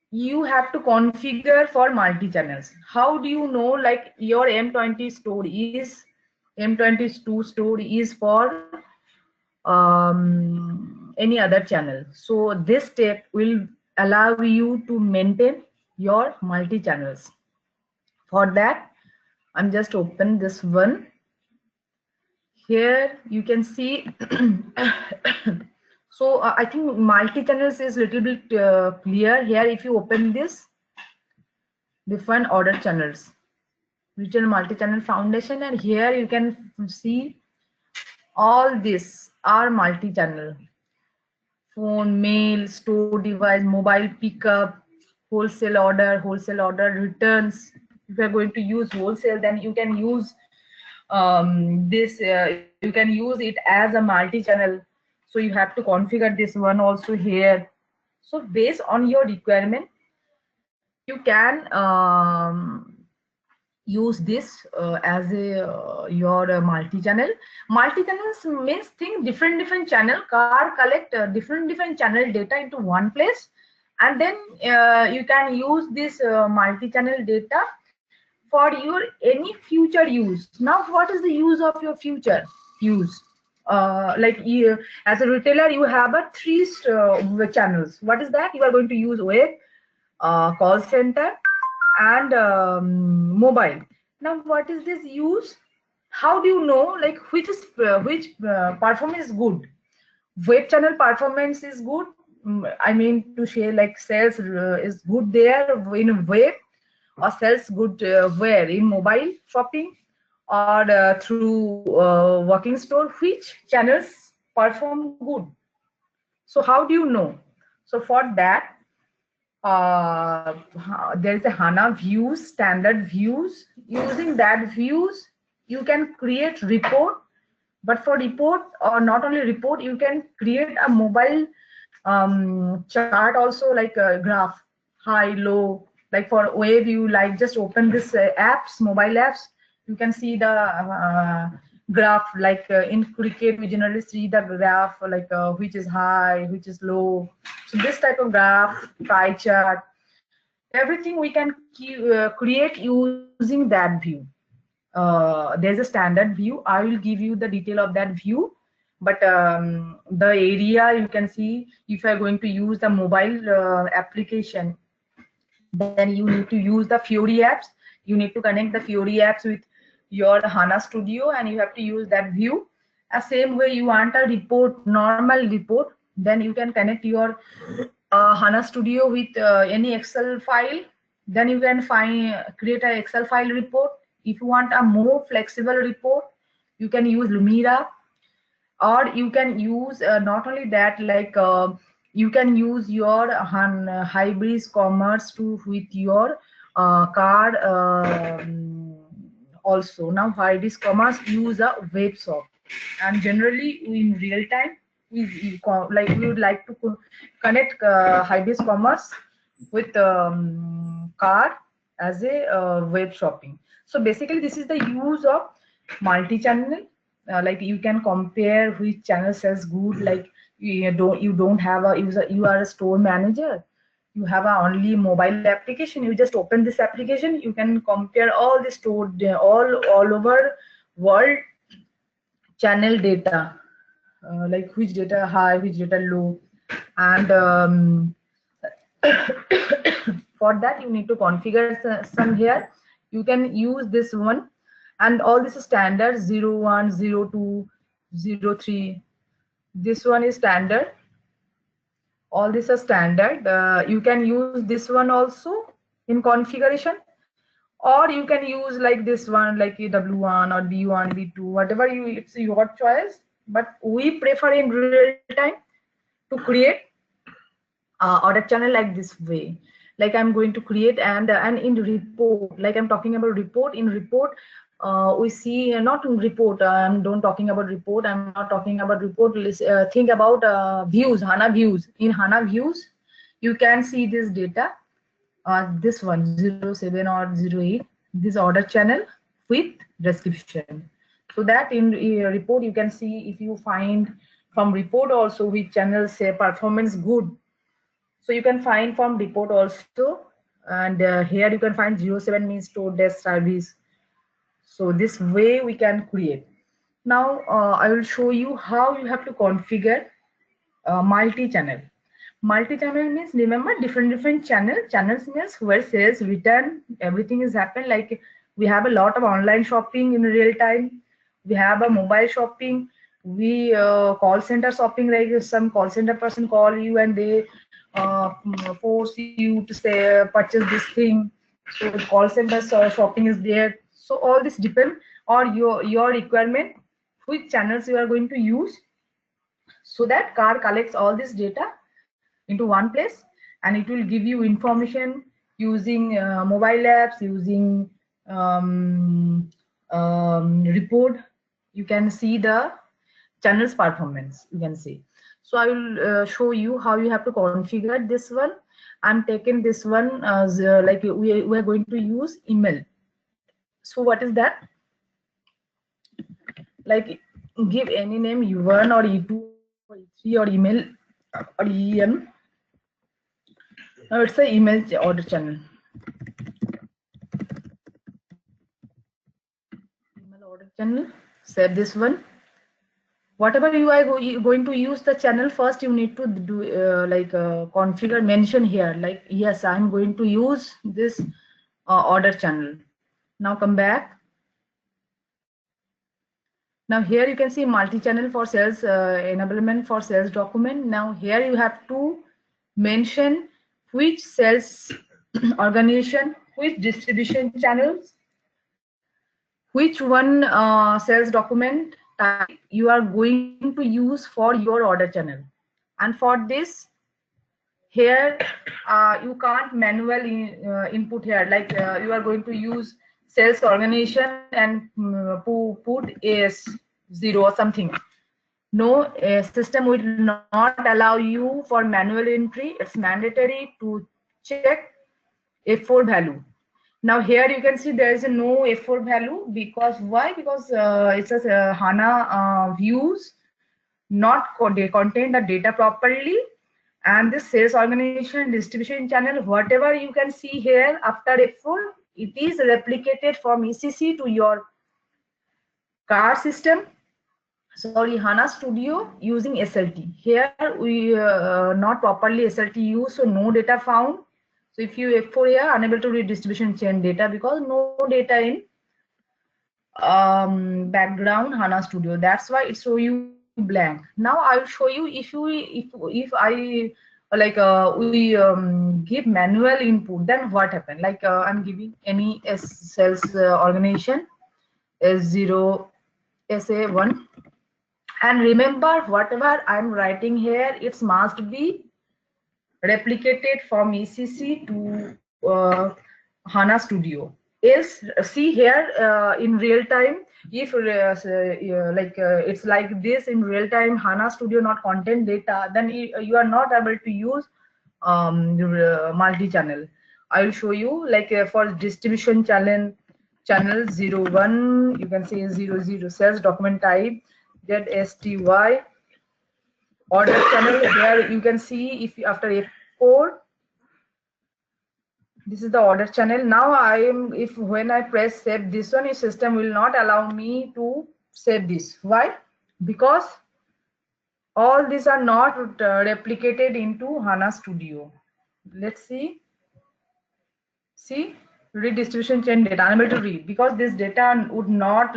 you have to configure for multi channels. How do you know, like your M20 store is, M22 store is for any other channel? So this step will allow you to maintain your multi-channels. For that, I'm just open this one. Here you can see so I think multi-channels is little bit clear here. If you open this, different order channels, written multi-channel foundation, and here you can see all these are multi-channel: phone, mail, store device, mobile pickup, wholesale order returns. If you are going to use wholesale, then you can use this you can use it as a multi-channel. So you have to configure this one also here. So based on your requirement, you can use this as a your multi-channel. Multi-channels means think different channel. Car collect different channel data into one place, and then you can use this multi-channel data for your any future use. Now what is the use of your future use? Like you, as a retailer, you have a three channels. What is that? You are going to use web, call center, and mobile. Now what is this use? How do you know like which performance is good? Web channel performance is good. I mean to say like sales is good there in web, or sales good where in mobile shopping, or through working store. Which channels perform good? So how do you know? So for that, there is a HANA views, standard views. Using that views, you can create report. But for report, or not only report, you can create a mobile chart also, like a graph, high, low. Like for web, you like just open this apps, mobile apps. You can see the graph. Like in cricket, we generally see the graph like which is high, which is low. So this type of graph, pie chart, everything we can create using that view. There's a standard view. I will give you the detail of that view, but the area you can see, if you are going to use the mobile application, then you need to use the Fiori apps. You need to connect the Fiori apps with your HANA Studio, and you have to use that view. Same way you want a report, normal report, then you can connect your HANA Studio with any Excel file. Then you can create an Excel file report. If you want a more flexible report, you can use Lumira, or you can use not only that, like you can use your hybrid commerce to with your card also. Now hybrid commerce use a web shop, and generally in real time like we would like to connect hybrid commerce with card as a web shopping. So basically this is the use of multi-channel. Like you can compare which channel sells good. Like you don't have a user, you are a store manager, you have a only mobile application, you just open this application, you can compare all the store all over world channel data, like which data high, which data low. And for that you need to configure some here. You can use this one, and all this is standard: 01, 02, 03. This one is standard. All these are standard. You can use this one also in configuration, or you can use like this one, like a W1 or B1, B2, whatever you, it's your choice. But we prefer in real time to create order channel like this way. Like I'm going to create, and in report, like I'm talking about report. In report, we see not in report, I'm don't talking about report, I'm not talking about report. Think about views, HANA views. In HANA views, you can see this data, this one 07 or 08, this order channel with description. So that in report you can see, if you find from report also which channels say performance good, so you can find from report also. And here you can find 07 means store desk service. So this way we can create. Now I will show you how you have to configure multi-channel. Multi-channel means, remember, different channels means where sales, return, everything is happen. Like we have a lot of online shopping in real time. We have a mobile shopping. We call center shopping, like some call center person call you and they force you to say purchase this thing. So call center shopping is there. So all this depend on your requirement, which channels you are going to use, so that car collects all this data into one place, and it will give you information using mobile apps, using report. You can see the channel's performance, you can see. So I will show you how you have to configure this one. I'm taking this one as like we are going to use email. So what is that? Like give any name, U1 or E2 or E3 or email or EM. Now it's a email order channel. Email order channel. Save this one. Whatever you are going to use the channel, first you need to do configure, mention here like, yes, I'm going to use this order channel. Now come back. Now here you can see multi-channel for sales enablement for sales document. Now here you have to mention which sales organization, which distribution channels, which one sales document type you are going to use for your order channel. And for this, here you can't manually input here, like you are going to use sales organization and put AS0 or something. No, system will not allow you for manual entry. It's mandatory to check F4 value. Now here you can see there is a no F4 value, because why? Because it says HANA views not contain the data properly, and this sales organization distribution channel, whatever you can see here after F4, it is replicated from ECC to your car system, sorry, HANA Studio, using SLT. Here we not properly SLT used, so no data found. So if you F4 here, unable to read distribution chain data because no data in background HANA Studio. That's why it show you blank. Now I will show you, if I we give manual input, then what happened? Like I'm giving any sales organization S0 SA1, and remember whatever I'm writing here, it must be replicated from ECC to HANA Studio. Else, see here in real time, if it's like this in real time, HANA Studio not content data, then you are not able to use multi-channel. I will show you, like for distribution channel 01, you can say 00 sales document type ZSTY order channel. Here you can see, if after F4, this is the order channel. Now when I press save this one, your system will not allow me to save this. Why? Because all these are not replicated into HANA Studio. Let's see. See, read distribution chain data, unable to read, because this data would not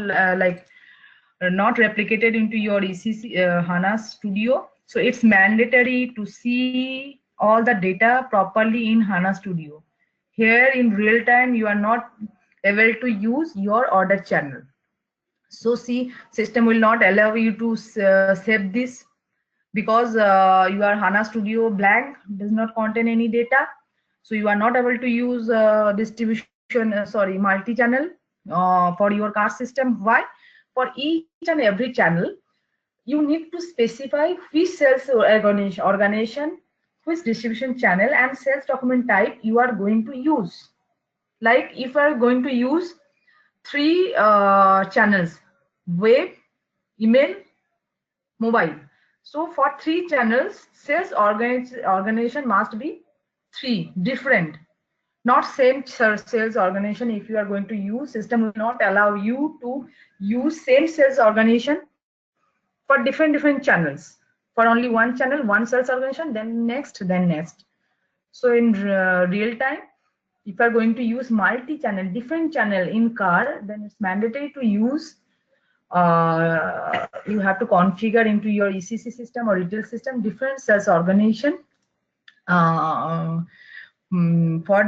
not replicated into your ECC HANA Studio. So it's mandatory to see all the data properly in HANA Studio. Here in real time, you are not able to use your order channel. So see, system will not allow you to save this, because your HANA Studio blank, does not contain any data. So you are not able to use distribution, multi-channel for your car system. Why? For each and every channel, you need to specify which sales organization, which distribution channel and sales document type you are going to use. Like if you are going to use 3 channels, web, email, mobile. So for 3 channels, sales organization must be 3 different, not same sales organization. If you are going to use, system will not allow you to use same sales organization for different channels. for only one channel, one sales organization, then next, then next. So in real time, if you are going to use multi-channel, different channel in car, then it's mandatory to use, you have to configure into your ECC system or retail system different sales organization. For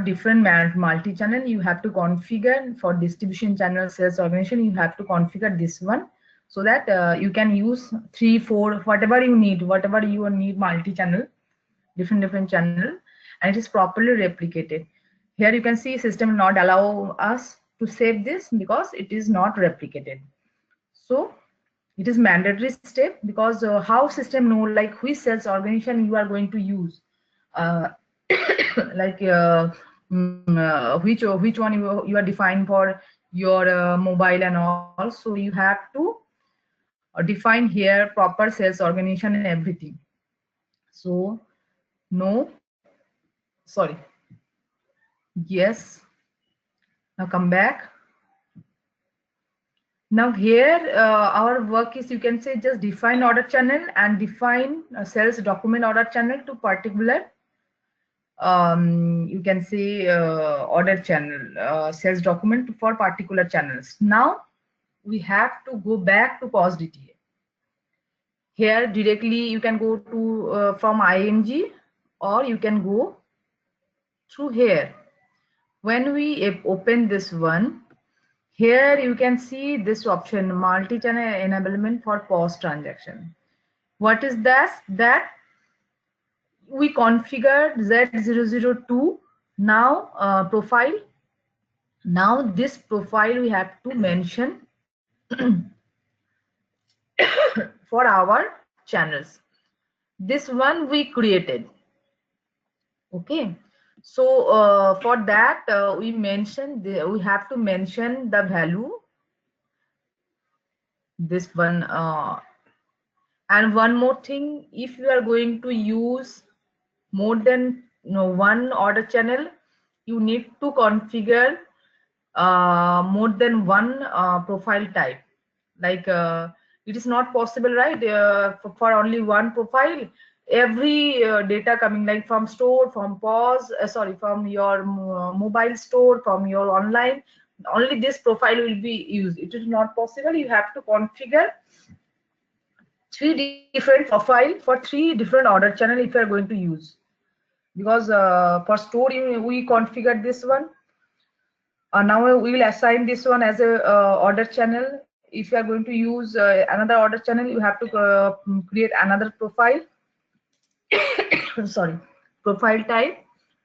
different multi-channel, you have to configure. For distribution channel sales organization, you have to configure this one, so that you can use 3, 4, whatever you need, multi-channel, different channel, and it is properly replicated. Here you can see system not allow us to save this because it is not replicated. So it is mandatory step, because how system know like which sales organization you are going to use, uh, like which one you are defined for your mobile and all. So you have to define here proper sales organization and everything. So no, sorry, yes. Now come back. Now here our work is, you can say, just define order channel and define sales document order channel to particular, you can say, order channel, sales document for particular channels. Now we have to go back to POS DTA. Here directly you can go to from IMG, or you can go through here. When we open this one, here you can see this option, multi-channel enablement for POS transaction. What is that? That we configured Z002 now profile. Now this profile we have to mention for our channels. This one we created. Okay. So for that we have to mention the value, this one. And one more thing, if you are going to use more than one order channel, you need to configure more than one profile type. Like it is not possible, right, for only one profile. Every data coming like from store, from POS, from your mobile store, from your online, only this profile will be used. It is not possible. You have to configure 3 different profile for 3 different order channel if you are going to use. Because for store we configured this one. Now we will assign this one as a order channel. If you are going to use another order channel, you have to create another profile. Sorry, profile type.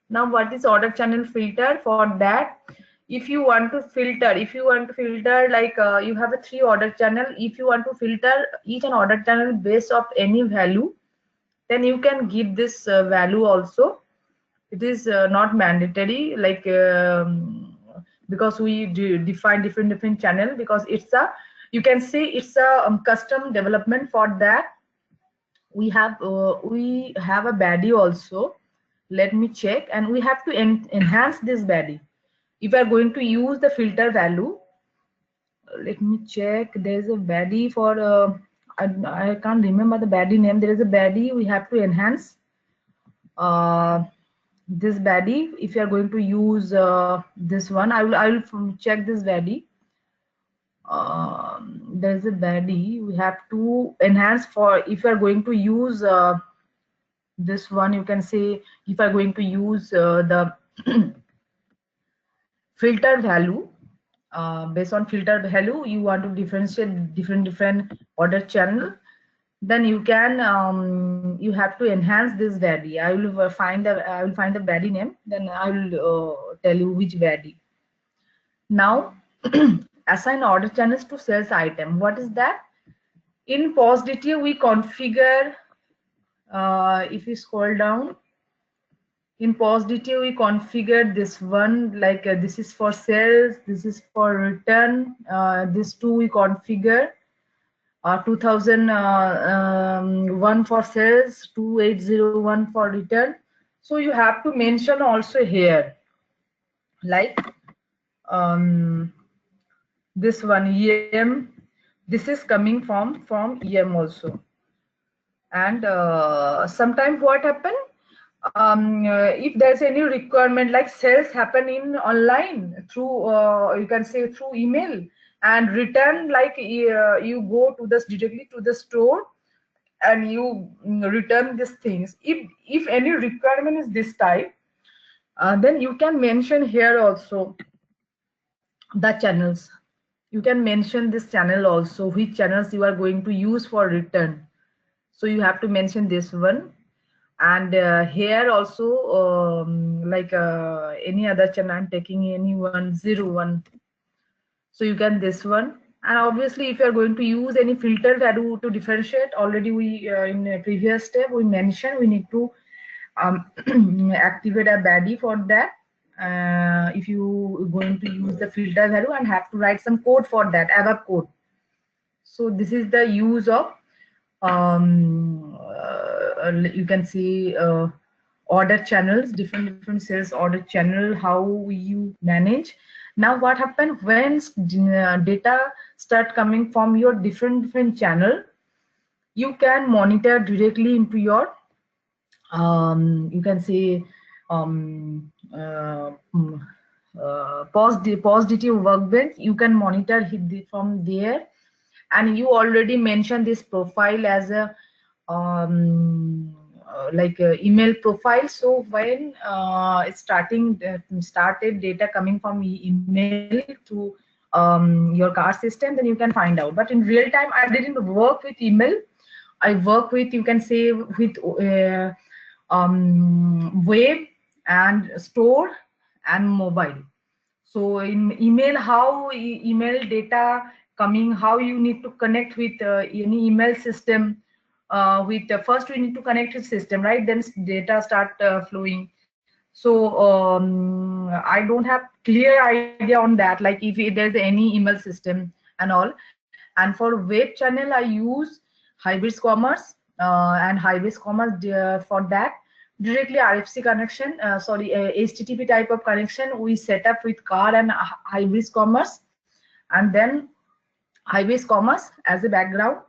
Now what is order channel filter? For that, if you want to filter like you have a 3 order channel, if you want to filter each an order channel based of any value, then you can give this value also. It is not mandatory, like because we define different channel, because it's a, you can see it's a custom development. For that we have a baddie also. Let me check, and we have to enhance this baddie. If we are going to use the filter value, let me check. There's a baddie for I can't remember the baddie name. There is a baddie we have to enhance. This baddie, if you are going to use this one, I will check this baddie. There's a baddie we have to enhance for, if you are going to use this one. You can say if you are going to use the filter value, based on filter value you want to differentiate different order channel, then you can you have to enhance this baddie. I will find the baddie name, then I will tell you which baddie. Now assign order channels to sales item. What is that? In POS DTA we configure, if you scroll down, in POS DTA we configure this one, like this is for sales, this is for return, this two we configure, 2001 for sales, 2801 for return. So you have to mention also here, like this one EM, this is coming from EM also. And sometimes what happen, if there's any requirement like sales happen in online through you can say through email, and return like you go to this directly to the store and you return these things. If any requirement is this type, then you can mention here also the channels. You can mention this channel also, which channels you are going to use for return. So you have to mention this one. And here also like any other channel, I'm taking any 101, so you can this one. And obviously if you are going to use any filter value to differentiate, already we in a previous step we mentioned we need to activate a baddie for that. If you going to use the filter value and have to write some code for that, above code. So this is the use of you can see order channels, different sales order channel, how you manage. Now what happens when data start coming from your different channel, you can monitor directly into your you can say positive workbench. You can monitor from there. And you already mentioned this profile as a like a email profile. So when it's started data coming from email to your car system, then you can find out. But in real time I didn't work with email. I work with, you can say, with web and store and mobile. So in email, how email data coming, how you need to connect with any email system. With first we need to connect with system, right? Then data start flowing. So I don't have clear idea on that, like if there's any email system and all. And for web channel I use Hybris Commerce, and Hybris Commerce for that directly RFC connection, sorry, HTTP type of connection we set up with car and Hybris Commerce, and then Hybris Commerce as a background.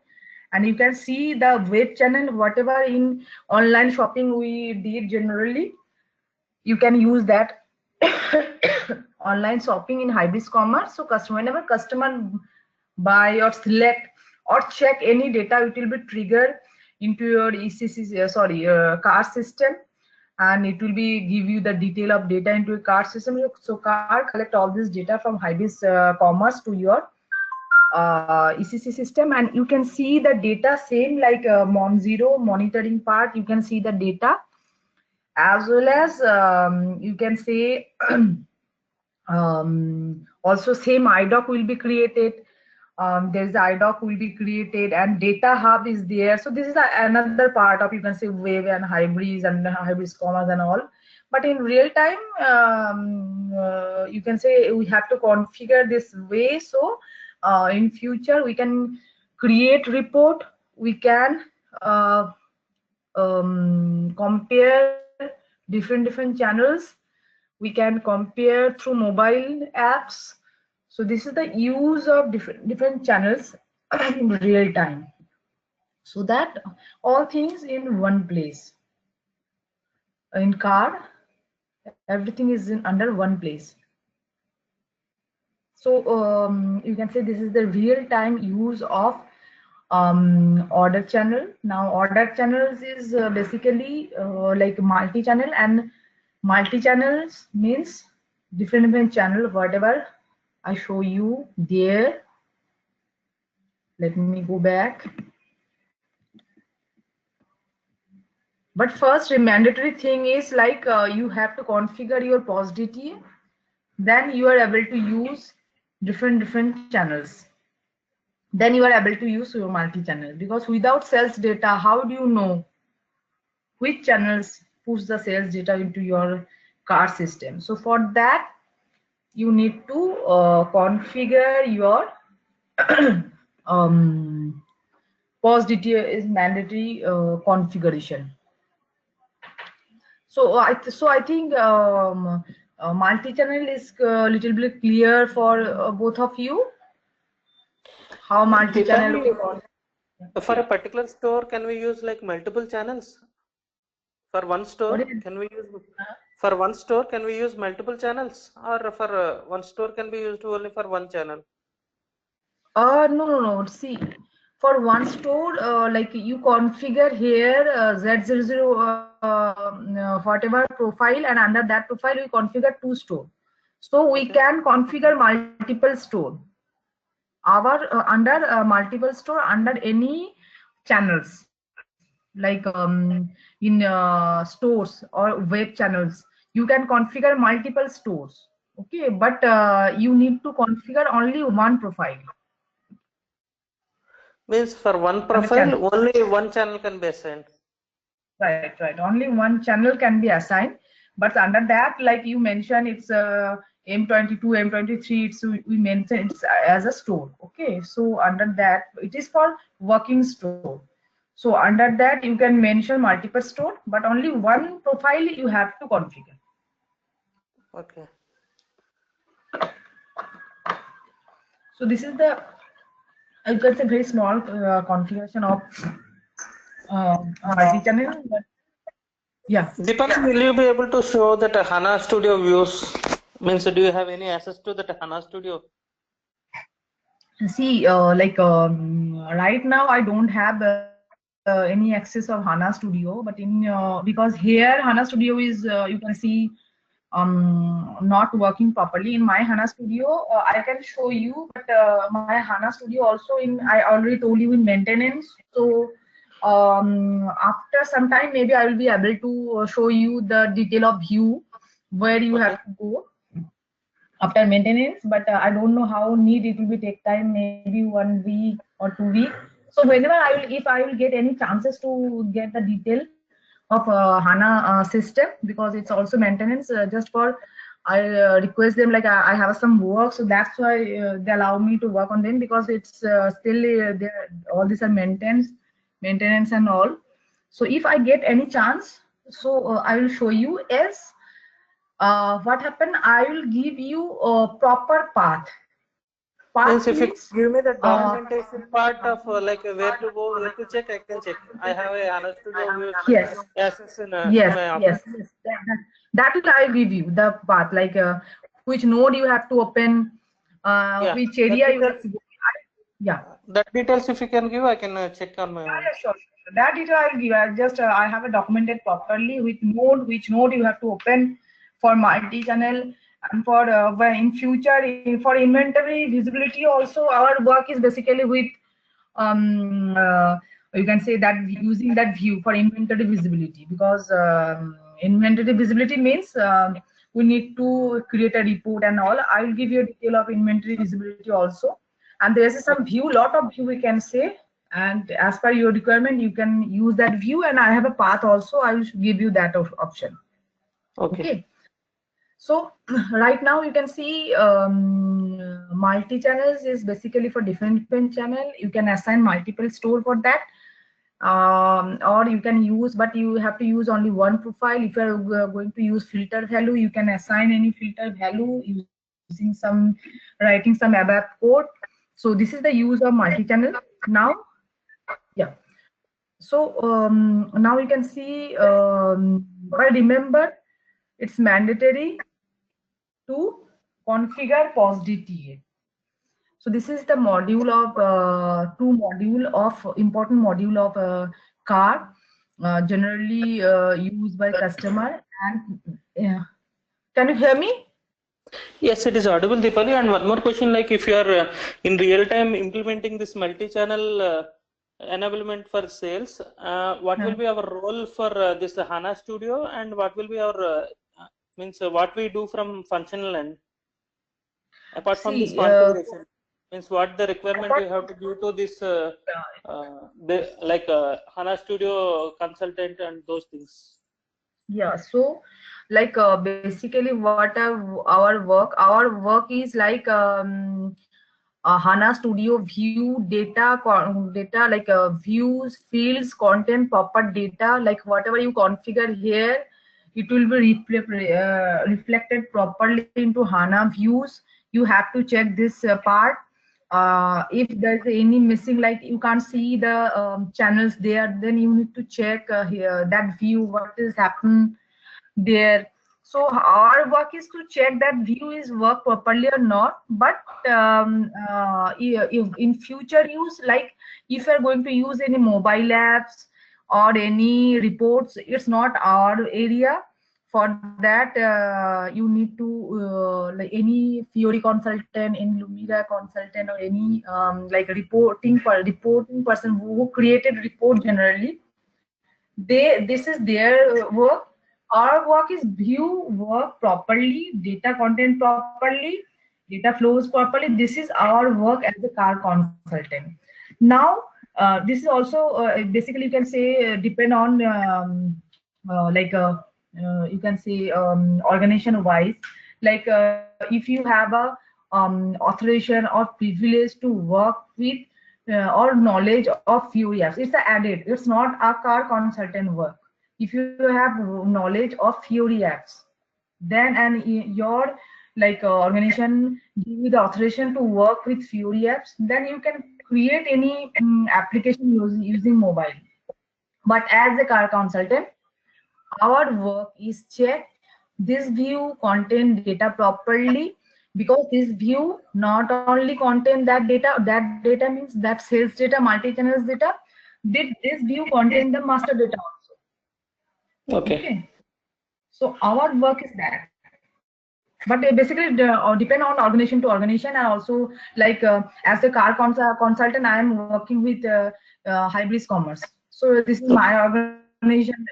And you can see the web channel, whatever in online shopping we did generally, you can use that online shopping in Hybris Commerce. So whenever customer buy or select or check any data, it will be triggered into your ECC, sorry, car system, and it will be give you the detail of data into a car system. So car collect all this data from Hybris Commerce to your ECC system, and you can see the data same like Monzero monitoring part. You can see the data, as well as you can say also same IDOC will be created. There's the IDOC will be created, and data hub is there. So this is another part of, you can say, web and Hybris and Hybris Commerce and all. But in real time you can say we have to configure this way. So in future we can create report, we can compare different channels, we can compare through mobile apps. So this is the use of different channels in real time, so that all things in one place. In car everything is in under one place. So you can say this is the real time use of order channel. Now order channels is basically like multi-channel, and multi-channels means different channel, whatever I show you there. Let me go back. But first, the mandatory thing is like you have to configure your POS DTA. Then you are able to use different channels. Then you are able to use your multi-channel, because without sales data, how do you know which channels push the sales data into your car system? So for that, you need to configure your POS DTA is mandatory configuration. So I think multi-channel is a little bit clear for both of you. How multi-channel Deepangi, works. For a particular store, can we use like multiple channels? For one store, What is can we use for one store can we use multiple channels, or for one store can be used only for one channel? no. See, for one store, like you configure here Z00 whatever profile, and under that profile we configure two store. So we Okay. can configure multiple store. Our under multiple store under any channels, like in stores or web channels, you can configure multiple stores. Okay, but you need to configure only one profile. Means for one Understand? profile, only one channel can be assigned. Right. Only one channel can be assigned, but under that, like you mentioned, it's M22, M23. It's we mentioned it's as a store. Okay, so under that, it is for working store. So under that, you can mention multiple store, but only one profile you have to configure. Okay. So this is the, you can say, very small configuration of multi-channel. But yeah. Deepak, will you be able to show that HANA Studio views? Means, do you have any access to that HANA Studio? See, like right now, I don't have any access of HANA Studio, but in because here HANA Studio is you can see not working properly. In my HANA Studio, I can show you, but my HANA Studio also in, I already told you, in maintenance. So after some time, maybe I will be able to show you the detail of view where you Okay. have to go after maintenance, but I don't know how neat it will be take time, maybe 1 week or 2 weeks. So whenever I will, if I will get any chances to get the detail of HANA system, because it's also maintenance, just for I request them, like I have some work, so that's why they allow me to work on them, because it's still there, all these are maintenance and all. So if I get any chance, so I will show you. Else what happened, I will give you a proper path. Path Means, if you means give me the documentation part of like where to go, where to check, I can check. I have a HANA Studio views yes, access in my office. that will I give you the path, like which node you have to open, Yeah, which area you have to go. Yeah. that details if you can give, I can check on my own. Sure. That detail I'll give. I just I have it documented properly with node, which node you have to open for multi-channel, and for when in future for inventory visibility also. Our work is basically with you can say that using that view for inventory visibility, because inventory visibility means we need to create a report and all. I will give you a detail of inventory visibility also, and there is some view, lot of view we can say, and as per your requirement you can use that view, and I have a path also, I will give you that option. Okay. Okay, so right now you can see multi-channels is basically for different channel. You can assign multiple store for that, or you can use, but you have to use only one profile. If you are going to use filter value, you can assign any filter value using writing some ABAP code. So this is the use of multi-channel. Now, yeah. So now you can see, but remember, it's mandatory to configure POSDTA. So this is the module of two module of important module of car, generally used by customer. And can you hear me? Yes, it is audible, Deepali. And one more question, like if you are in real time implementing this multi-channel enablement for sales, what will be our role for this HANA Studio, and what will be our means what we do from functional end apart from this See, configuration? Means what the requirement we have to do to this like HANA Studio consultant and those things. yeah. So, like basically, what our work is like HANA Studio view data, data like views, fields, content, proper data, like whatever you configure here, it will be reflected properly into HANA views. You have to check this part. If there's any missing, like you can't see the channels there, then you need to check here that view what is happening there. So our work is to check that view is work properly or not. But if in future use, like if you're going to use any mobile apps or any reports, it's not our area. For that you need to like any Fiori consultant, in Lumira consultant, or any like reporting person who created report generally, this is their work. Our work is view work properly, data content properly, data flows properly. This is our work as a car consultant. Now this is also basically you can say depend on like you can say organization wise, like if you have a authorization or privilege to work with or knowledge of few apps, it's a added, it's not a car consultant work. If you have knowledge of Fiori apps, then and your like organization give you the authorization to work with Fiori apps, then you can create any application using mobile. But as a car consultant, our work is check this view contain data properly, because this view not only contain that data means that sales data, multi-channels data, did this view contain the master data also. Okay. Okay, so our work is that. But basically depend on organization to organization. And also like as a car consultant, I am working with hybrid commerce. So this is my organization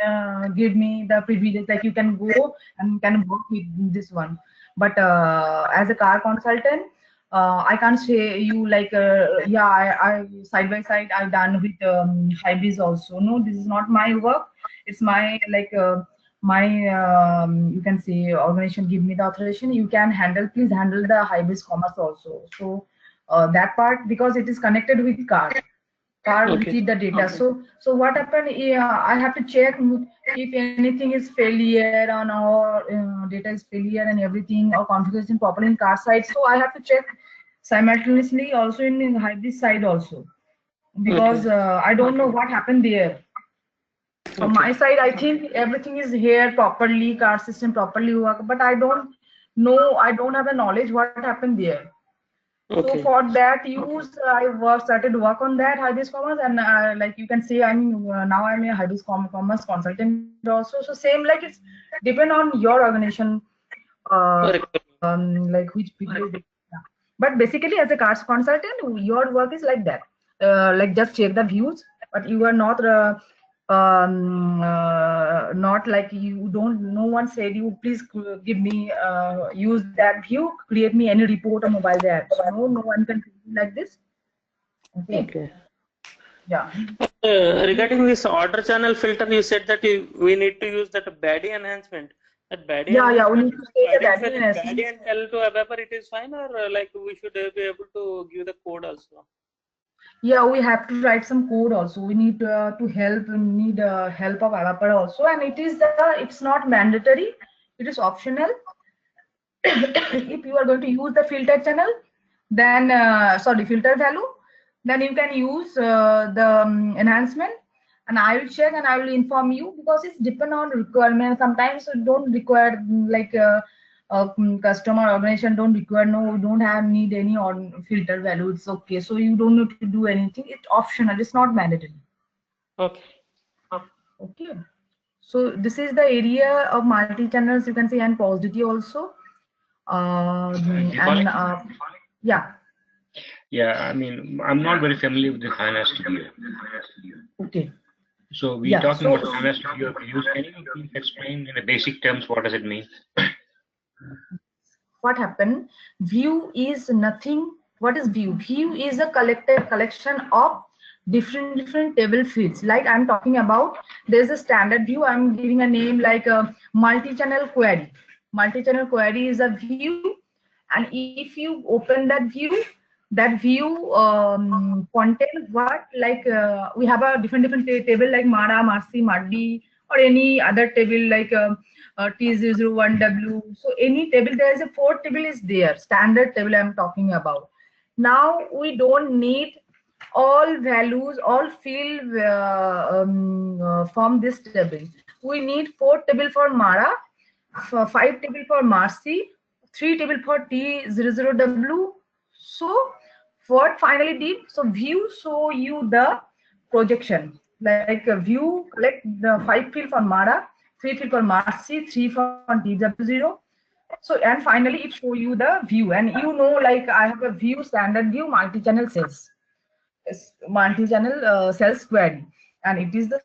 give me the privilege, like you can go and can work with this one. But as a car consultant, I can't say you like yeah, I side by side I've done with hybrids also. No, this is not my work. It's my like my you can say organization give me the authorization, you can handle, please handle the hybrid commerce also. So that part, because it is connected with car Okay. receive the data. So what happened, yeah, I have to check if anything is failure on our data is failure and everything, or configuration properly in car side. So I have to check simultaneously also in hybrid side also, because Okay. I don't know what happened there. From Okay. my side, I think everything is here properly, car system properly work, but I don't know, I don't have a knowledge what happened there. So Okay. for that use, I started work on that hybrid commerce, and like you can say, I'm now I'm a hybrid commerce consultant also. So same, like it's depend on your organization, like which privilege yeah. But basically, as a cars consultant, your work is like that. Like just check the views, but you are not like you don't. No one said you please give me use that view, create me any report or mobile apps. No, no one can do like this. Okay, Okay. yeah, Regarding this order channel filter, you said that we need to use that baddie enhancement. That baddie yeah, yeah. We enhancement, need to say the identify the badness. baddie and tell to ABAPer it is fine, or like we should be able to give the code also. Yeah, we have to write some code also. We need to help. We need help of developer also, and it's not mandatory. It is optional. If you are going to use the filter channel, then sorry, filter value, then you can use the enhancement, and I will check and I will inform you, because it's depend on requirement. Sometimes it don't require like customer organization don't require, no, we don't have need any on filter value, it's okay, so you don't need to do anything, it's optional, it's not mandatory. Okay. Okay, so this is the area of multi channels, you can say, and positivity also. Deepali? And yeah, Yeah, I mean, I'm not very familiar with the HANA Studio. okay, So we're yeah. talking So about HANA Studio views. Can you please explain in the basic terms what does it mean? what happened? View is nothing. What is view? View is a collected collection of different table fields. Like I'm talking about, there's a standard view. I'm giving a name like a multi-channel query. Multi-channel query is a view, and if you open that view contain what, like we have a different table like Mara, Marcy, Maddi, or any other table like T001W. So any table, there is a four table is there, standard table I'm talking about. Now we don't need all values, all field from this table. We need 4 table for Mara, 5 table for Marcy, 3 table for T00W. So what finally did? So view show you the projection. Like a view collect the 5 field for Mara, 3 field for Marcy, 3 for TW0. So and finally it show you the view, and you know, like I have a view, standard view, multi-channel cells, multi-channel cells query, and it is the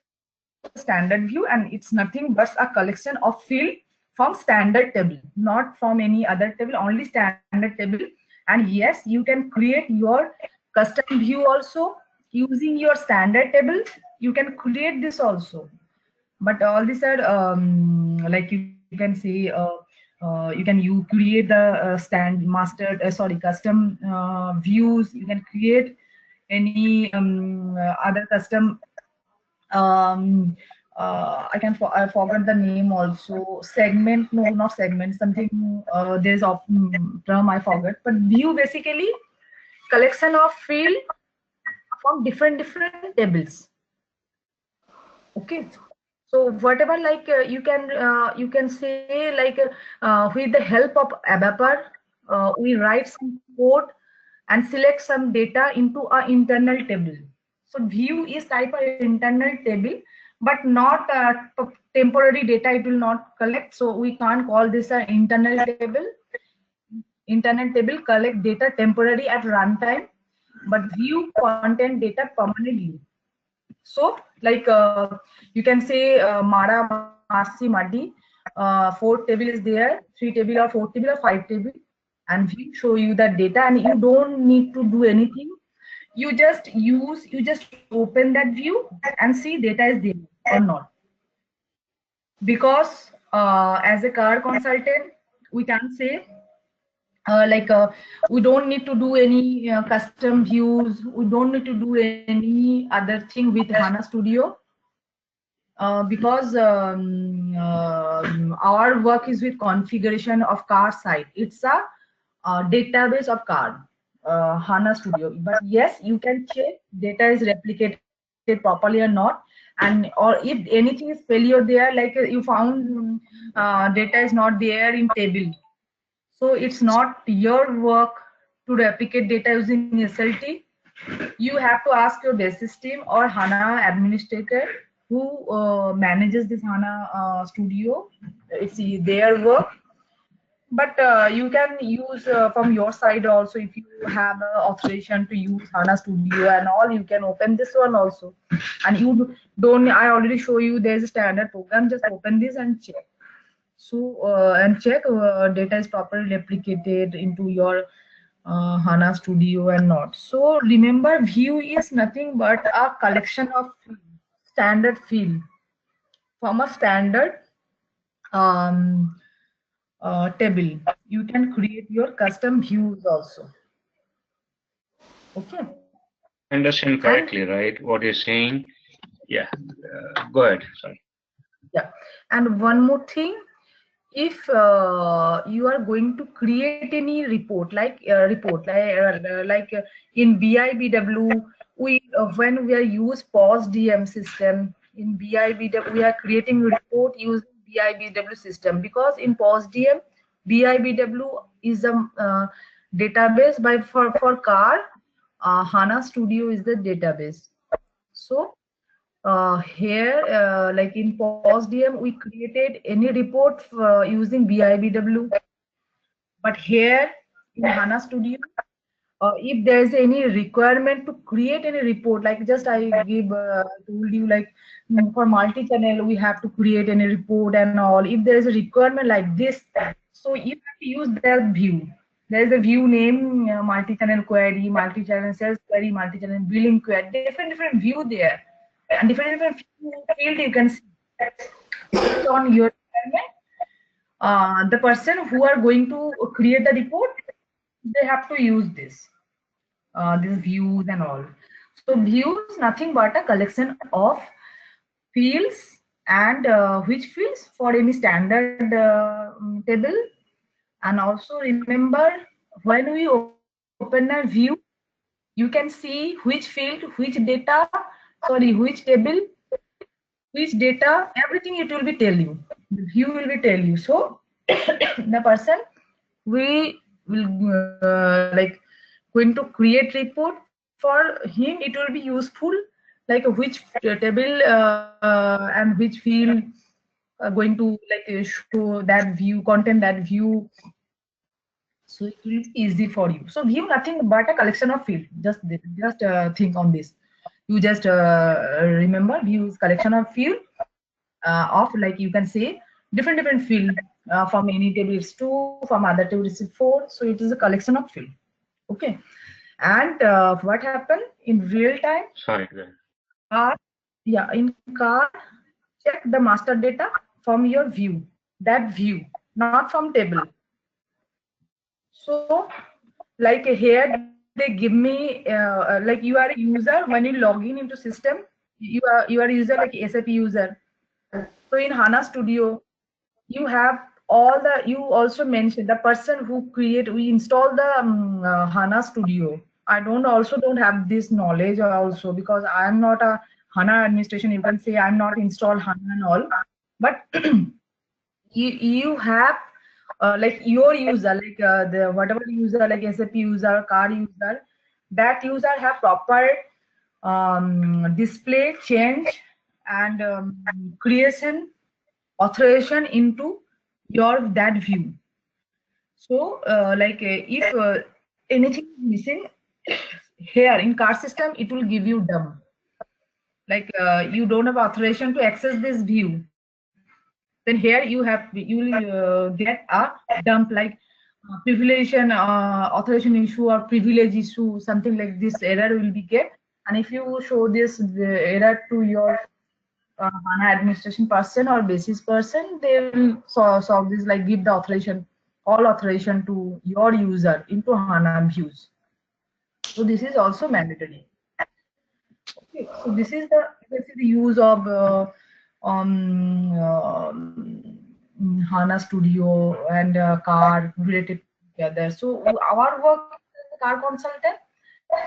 standard view, and it's nothing but a collection of field from standard table, not from any other table, only standard table. And yes, you can create your custom view also using your standard table. You can create this also, but all these are like you can say you create the stand master sorry custom views. You can create any other custom I forgot the name also, segment, no, not segment, something there's of term I forgot, but view basically collection of field from different tables. Okay, so whatever, like you can say, like with the help of ABAPR, we write some code and select some data into a internal table. So view is type of internal table, but not temporary data it will not collect, so we can't call this an internal table. Internal table collect data temporary at runtime, but view content data permanently. So like you can say Mara, Marsi, Madi, 4 table is there, 3 table or 4 table or 5 table, and we show you that data, and you don't need to do anything. You just open that view and see data is there or not. Because as a car consultant, we can say like we don't need to do any custom views. We don't need to do any other thing with HANA Studio, because our work is with configuration of car site. It's a database of car, HANA Studio. But yes, you can check data is replicated properly or not, and or if anything is failure there, like you found data is not there in table, so it's not your work to replicate data using SLT. You have to ask your basis team or HANA administrator who manages this HANA studio. It's their work. But you can use from your side also. If you have an authorization to use HANA Studio and all, you can open this one also. And you don't, I already show you there's a standard program. Just open this and check. So and check data is properly replicated into your HANA Studio and not. So remember, view is nothing but a collection of standard field from a standard um, table. You can create your custom views also. Okay. Understand And correctly, right? What you're saying. Yeah. Go ahead. Sorry. yeah, and one more thing, if you are going to create any report in BIBW, we when we are use POS DM system in BIBW, we are creating report using BIBW system, because in POS DM, BIBW is a database by for car. HANA Studio is the database. So here like in POS DM, we created any report using BIBW, but here in HANA Studio, if there's any requirement to create any report, like just I give told you, like for multi-channel we have to create any report and all. If there is a requirement like this, so you have to use their view. There is a view name, multi-channel query, multi-channel sales query, multi-channel billing query, different view there, and different field you can see based on your requirement. The person who are going to create the report, they have to use these views and all. So views nothing but a collection of fields, and which fields for any standard table. And also remember, when we open open a view, you can see which field, which data, sorry, which table, which data, everything it will be tell you. The view will be tell you. So the person we will like going to create report, for him it will be useful, like which table and which field going to like show that view, content that view. So it will be easy for you. So view nothing but a collection of field. Just think on this. You just remember view is collection of field of, like you can say, different field. From any table it's 2, from other table it's 4. So it is a collection of field. Okay. And what happened in real time? Sorry. Car, yeah, in car, check the master data from your view. That view, not from table. So, like here they give me like you are a user when you log in into system. You are a user like SAP user. So in HANA Studio, you have all the. You also mentioned the person who create. We install the HANA Studio. I don't have this knowledge also, because I am not a HANA administration. You can say I'm not installed HANA and all, but you have like your user, like the whatever user, like SAP user, car user, that user have proper display change and creation authorization into your that view. So like if anything is missing here in car system, it will give you dumb, like you don't have authorization to access this view. Then here you will get a dump, like privilege and authorization issue or privilege issue, something like this error will be get. And if you show this error to your HANA administration person or basis person, they will solve this, like give the authorization, all authorization to your user into HANA views. So this is also mandatory. Okay, so this is the use of HANA Studio and car related together. So our work as a car consultant,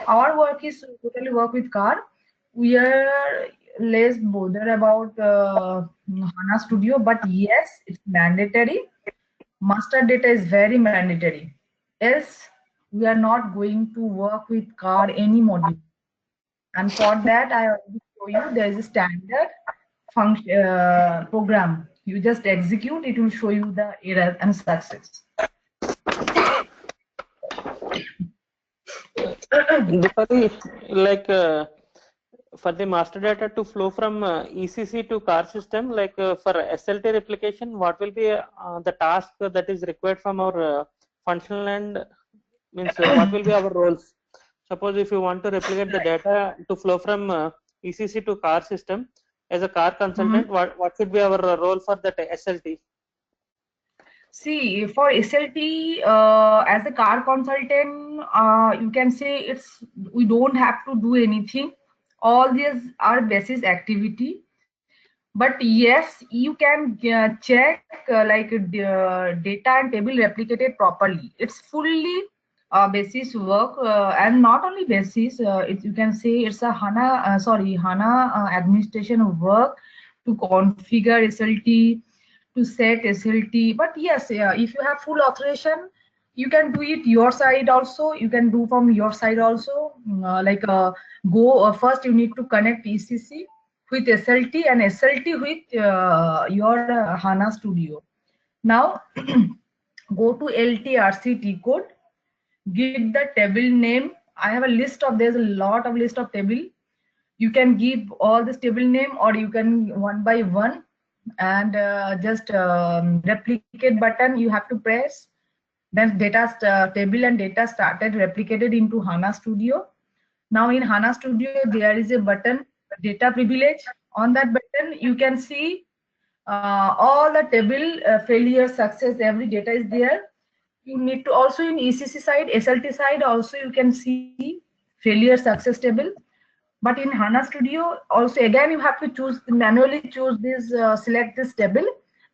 our work is totally work with car. We are less bothered about HANA Studio, but yes, it's mandatory. Master data is very mandatory. Else, we are not going to work with car any module. And for that, I already show you there is a standard function program. You just execute, it will show you the error and success. Dipali, like for the master data to flow from ECC to car system, like for SLT replication, what will be the task that is required from our functional end? Means what will be our roles? Suppose if you want to replicate the data to flow from ECC to car system, as a car consultant, what should be our role for that SLT? See, for SLT, as a car consultant, you can say we don't have to do anything. All these are basis activity. But yes, you can check like data and table replicated properly. It's fully basis work, and not only basis. You can say it's a HANA administration work to configure SLT, to set SLT. But yes, if you have full authorization, you can do it your side also. You can do from your side also. First you need to connect ECC with SLT and SLT with your HANA Studio. Now go to LTRC code, give the table name. I have a list of, there's a lot of list of table. You can give all this table name, or you can one by one, and just replicate button you have to press. Then data table and data started replicated into HANA Studio. Now in HANA Studio, there is a button, data privilege. On that button, you can see all the table failure, success, every data is there. You need to also in ECC side, SLT side also you can see failure, success table. But in HANA Studio, also again you have to choose, manually choose this, select this table,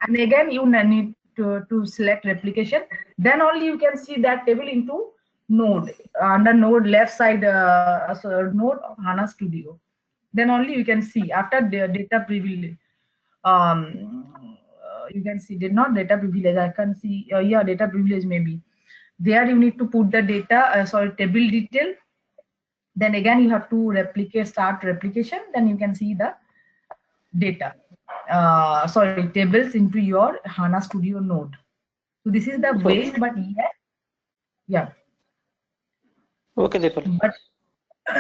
and again you need to select replication. Then only you can see that table into node, under node left side, so node HANA Studio. Then only you can see after the data privilege. You can see did not data privilege. I can see yeah, data privilege maybe. There you need to put the data, sorry, table detail. Then again you have to replicate, start replication. Then you can see the data, sorry, tables into your HANA Studio node. So this is the way, Okay. but yeah, yeah. Okay, Dipali. But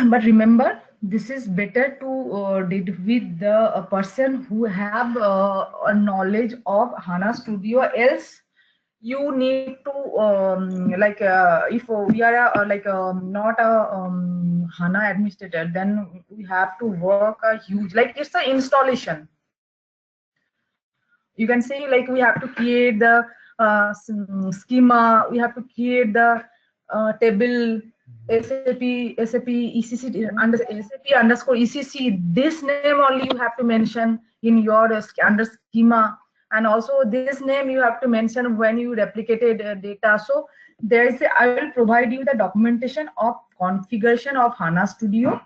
but remember, this is better to did with the person who have a knowledge of HANA Studio. Else, you need to like if we are like not a HANA administrator, then we have to work a huge, like it's an installation. You can say like we have to create the schema, we have to create the table, SAP ECC under SAP underscore ECC. This name only you have to mention in your under schema, and also this name you have to mention when you replicated data. So there is I will provide you the documentation of configuration of HANA Studio,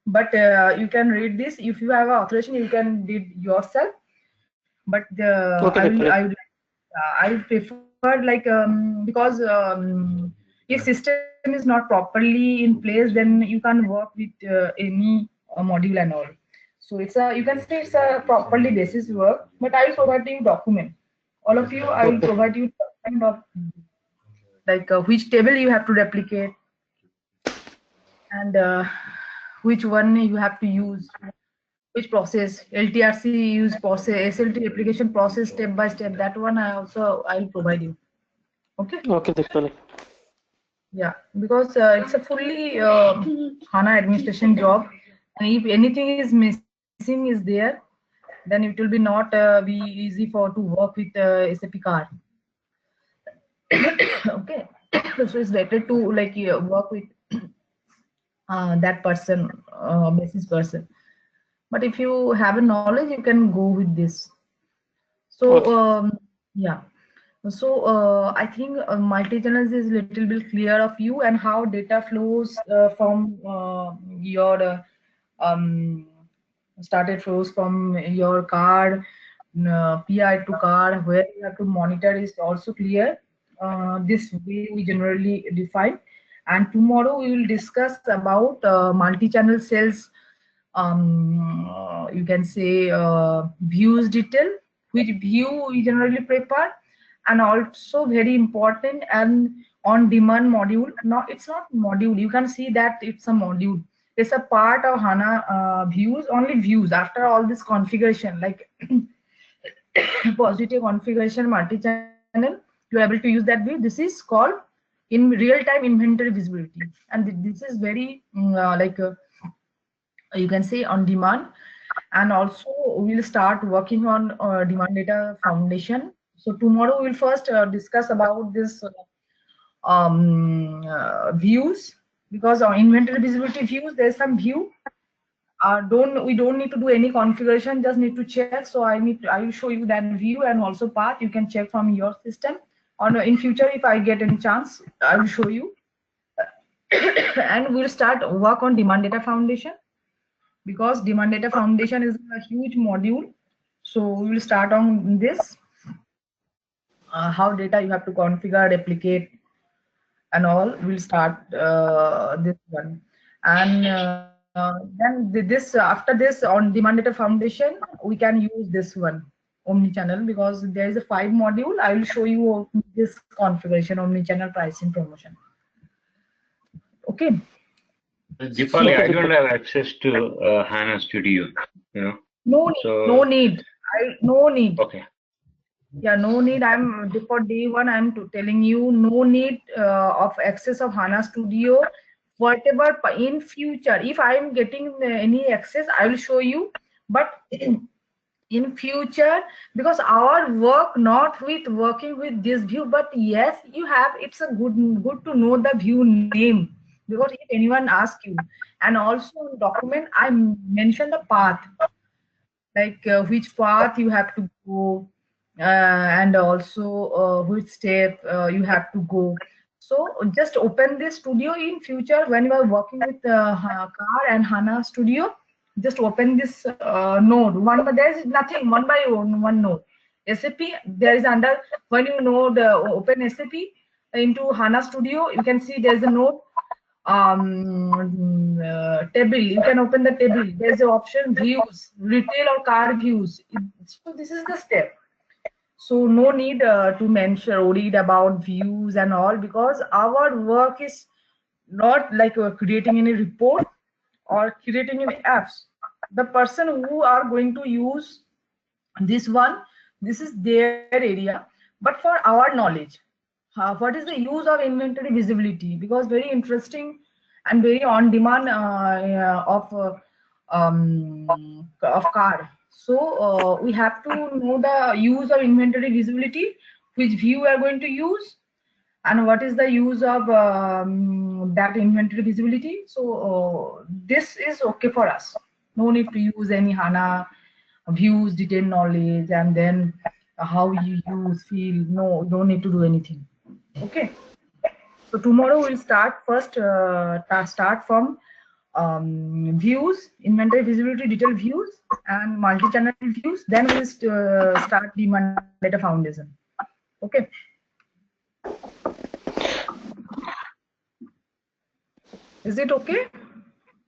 but you can read this if you have authorization. You can read yourself, but Okay, Dipali. I prefer like because if system is not properly in place, then you can work with any module and all. So it's a, you can say it's a properly basis work, but I will provide you document. All of you, I will Okay. provide you document of like which table you have to replicate, and which one you have to use, which process, LTRC use process, SLT application process step by step. That one I also I'll provide you. Okay. Okay, Dipali. Yeah, because it's a fully HANA administration job, and if anything is missing is there, then it will be not be easy for to work with SAP card. Okay, so it's better to like work with that person, basis person. But if you have a knowledge, you can go with this. So Okay. yeah. So I think multi-channels is little bit clear of you and how data flows from your started flows from your card, PI to card, where you have to monitor is also clear. This way we generally define. And tomorrow we will discuss about multi-channel cells, you can say views detail, which view we generally prefer, and also very important and on demand module. No, it's not module, you can see that it's a module, it's a part of HANA views, only views after all this configuration like positive configuration multi-channel, you are able to use that view. This is called in real-time inventory visibility, and this is very like you can say on demand. And also we'll start working on demand data foundation. So tomorrow we'll first discuss about this views, because on inventory visibility views there's some view, don't we don't need to do any configuration, just need to check. So I will show you that view and also path, you can check from your system, or no, in future if I get any chance I will show you. And we'll start work on demand data foundation, because demand data foundation is a huge module. So we will start on this, how data you have to configure, replicate, and all. We'll start this one, and then this after this on demand data foundation we can use this one, omni-channel, because there is a 5 module. I will show you this configuration, omni-channel pricing promotion. Okay. So Deepali, I don't have access to HANA Studio, you know. no need, So no need, no need. okay. Yeah, no need. I'm for day one. I'm telling you, no need of access of HANA Studio. Whatever in future, if I'm getting any access, I will show you. But in future, because our work not with working with this view, but yes, you have. It's a good to know the view name, because if anyone asks you, and also in document I mention the path, like which path you have to go, and also which step you have to go. So just open this studio in future when you are working with car and HANA studio. Just open this node one, but there is nothing one by one node. SAP there is under, when you know the open SAP into HANA studio, you can see there is a node table. You can open the table. There's an option views, retail or car views. So this is the step. So no need to mention or read about views and all, because our work is not like creating any report or creating any apps. The person who are going to use this one, this is their area. But for our knowledge, what is the use of inventory visibility? Because very interesting and very on demand of car. So we have to know the use of inventory visibility, which view we are going to use, and what is the use of that inventory visibility. So this is okay for us. No need to use any HANA views, detailed knowledge, and then how you use, feel. No, don't need to do anything. Okay. So tomorrow we'll start first. Start from views, inventory visibility, detail views, and multi-channel views. Then we'll start demand data foundation. Okay. Is it okay?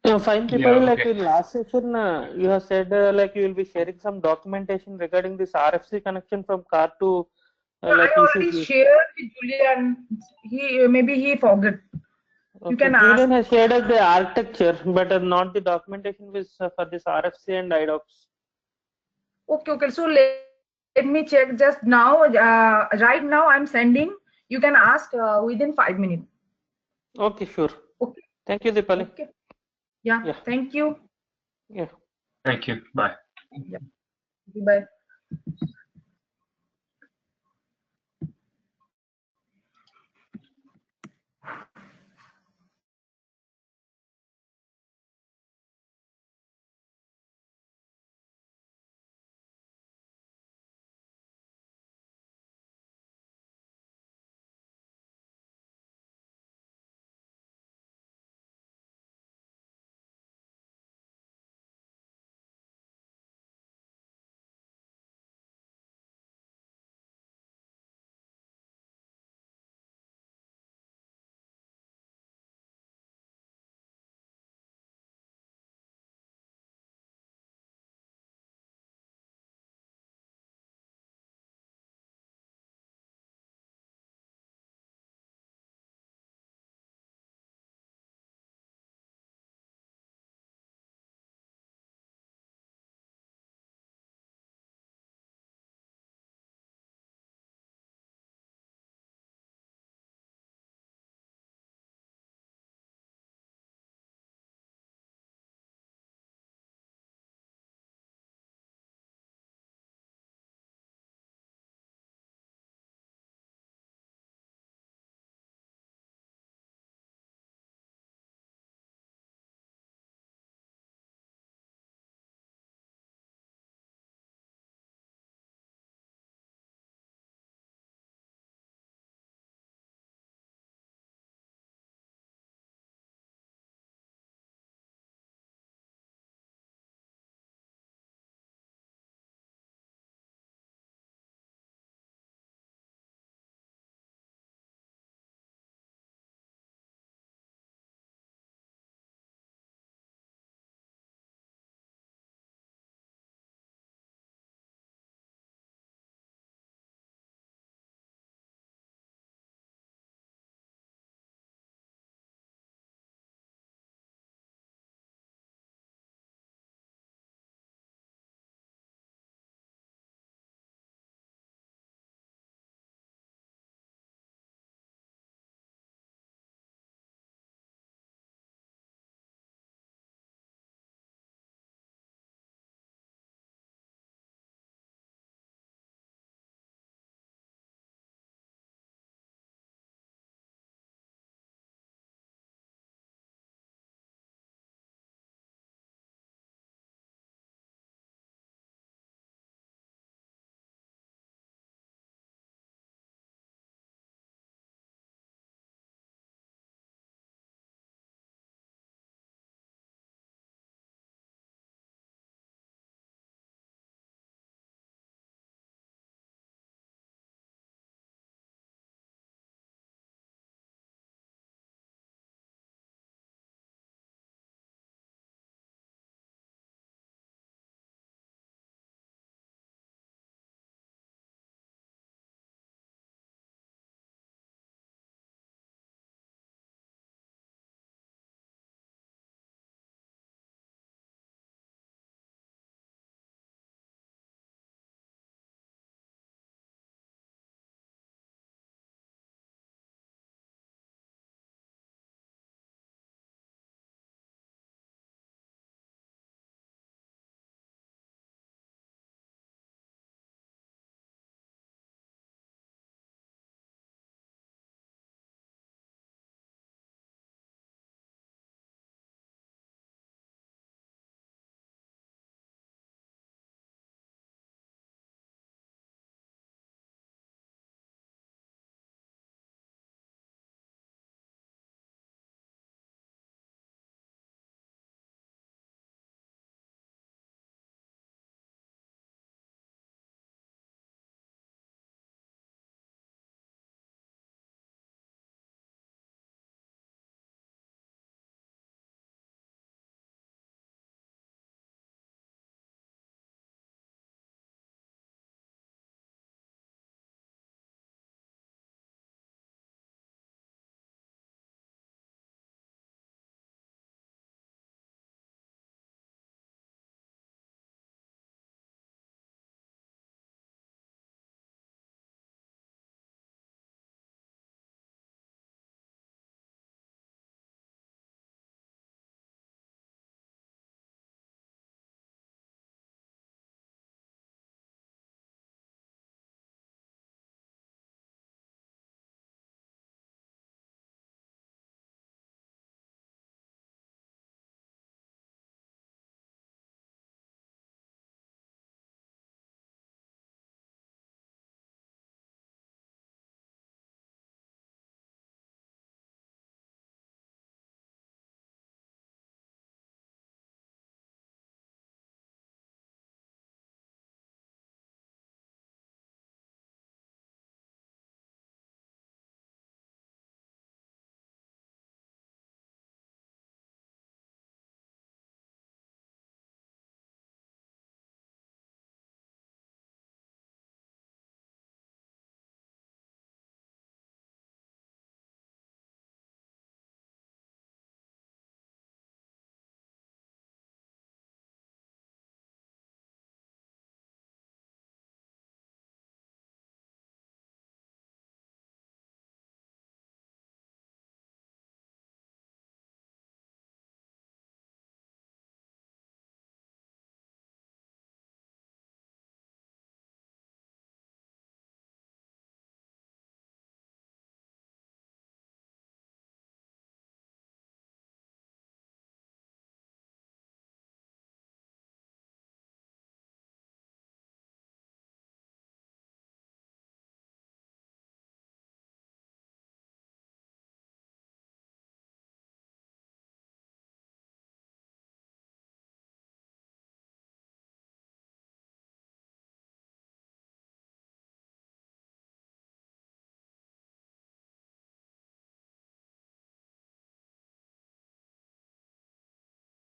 Fine, Yeah, Deepali, like okay. in last session, you have said like you will be sharing some documentation regarding this RFC connection from car to Yeah, I like already ECG. shared with Julian. He maybe he forgot. You Okay, can ask. Julian has shared us the architecture, but not the documentation with for this RFC and IDOCs. Okay, okay. So let me check just now. Right now I'm sending. You can ask within 5 minutes. Okay, sure. Okay. Thank you, Deepali. Okay. Yeah. Yeah, Thank you. yeah. Thank you. Bye. Yeah. Bye.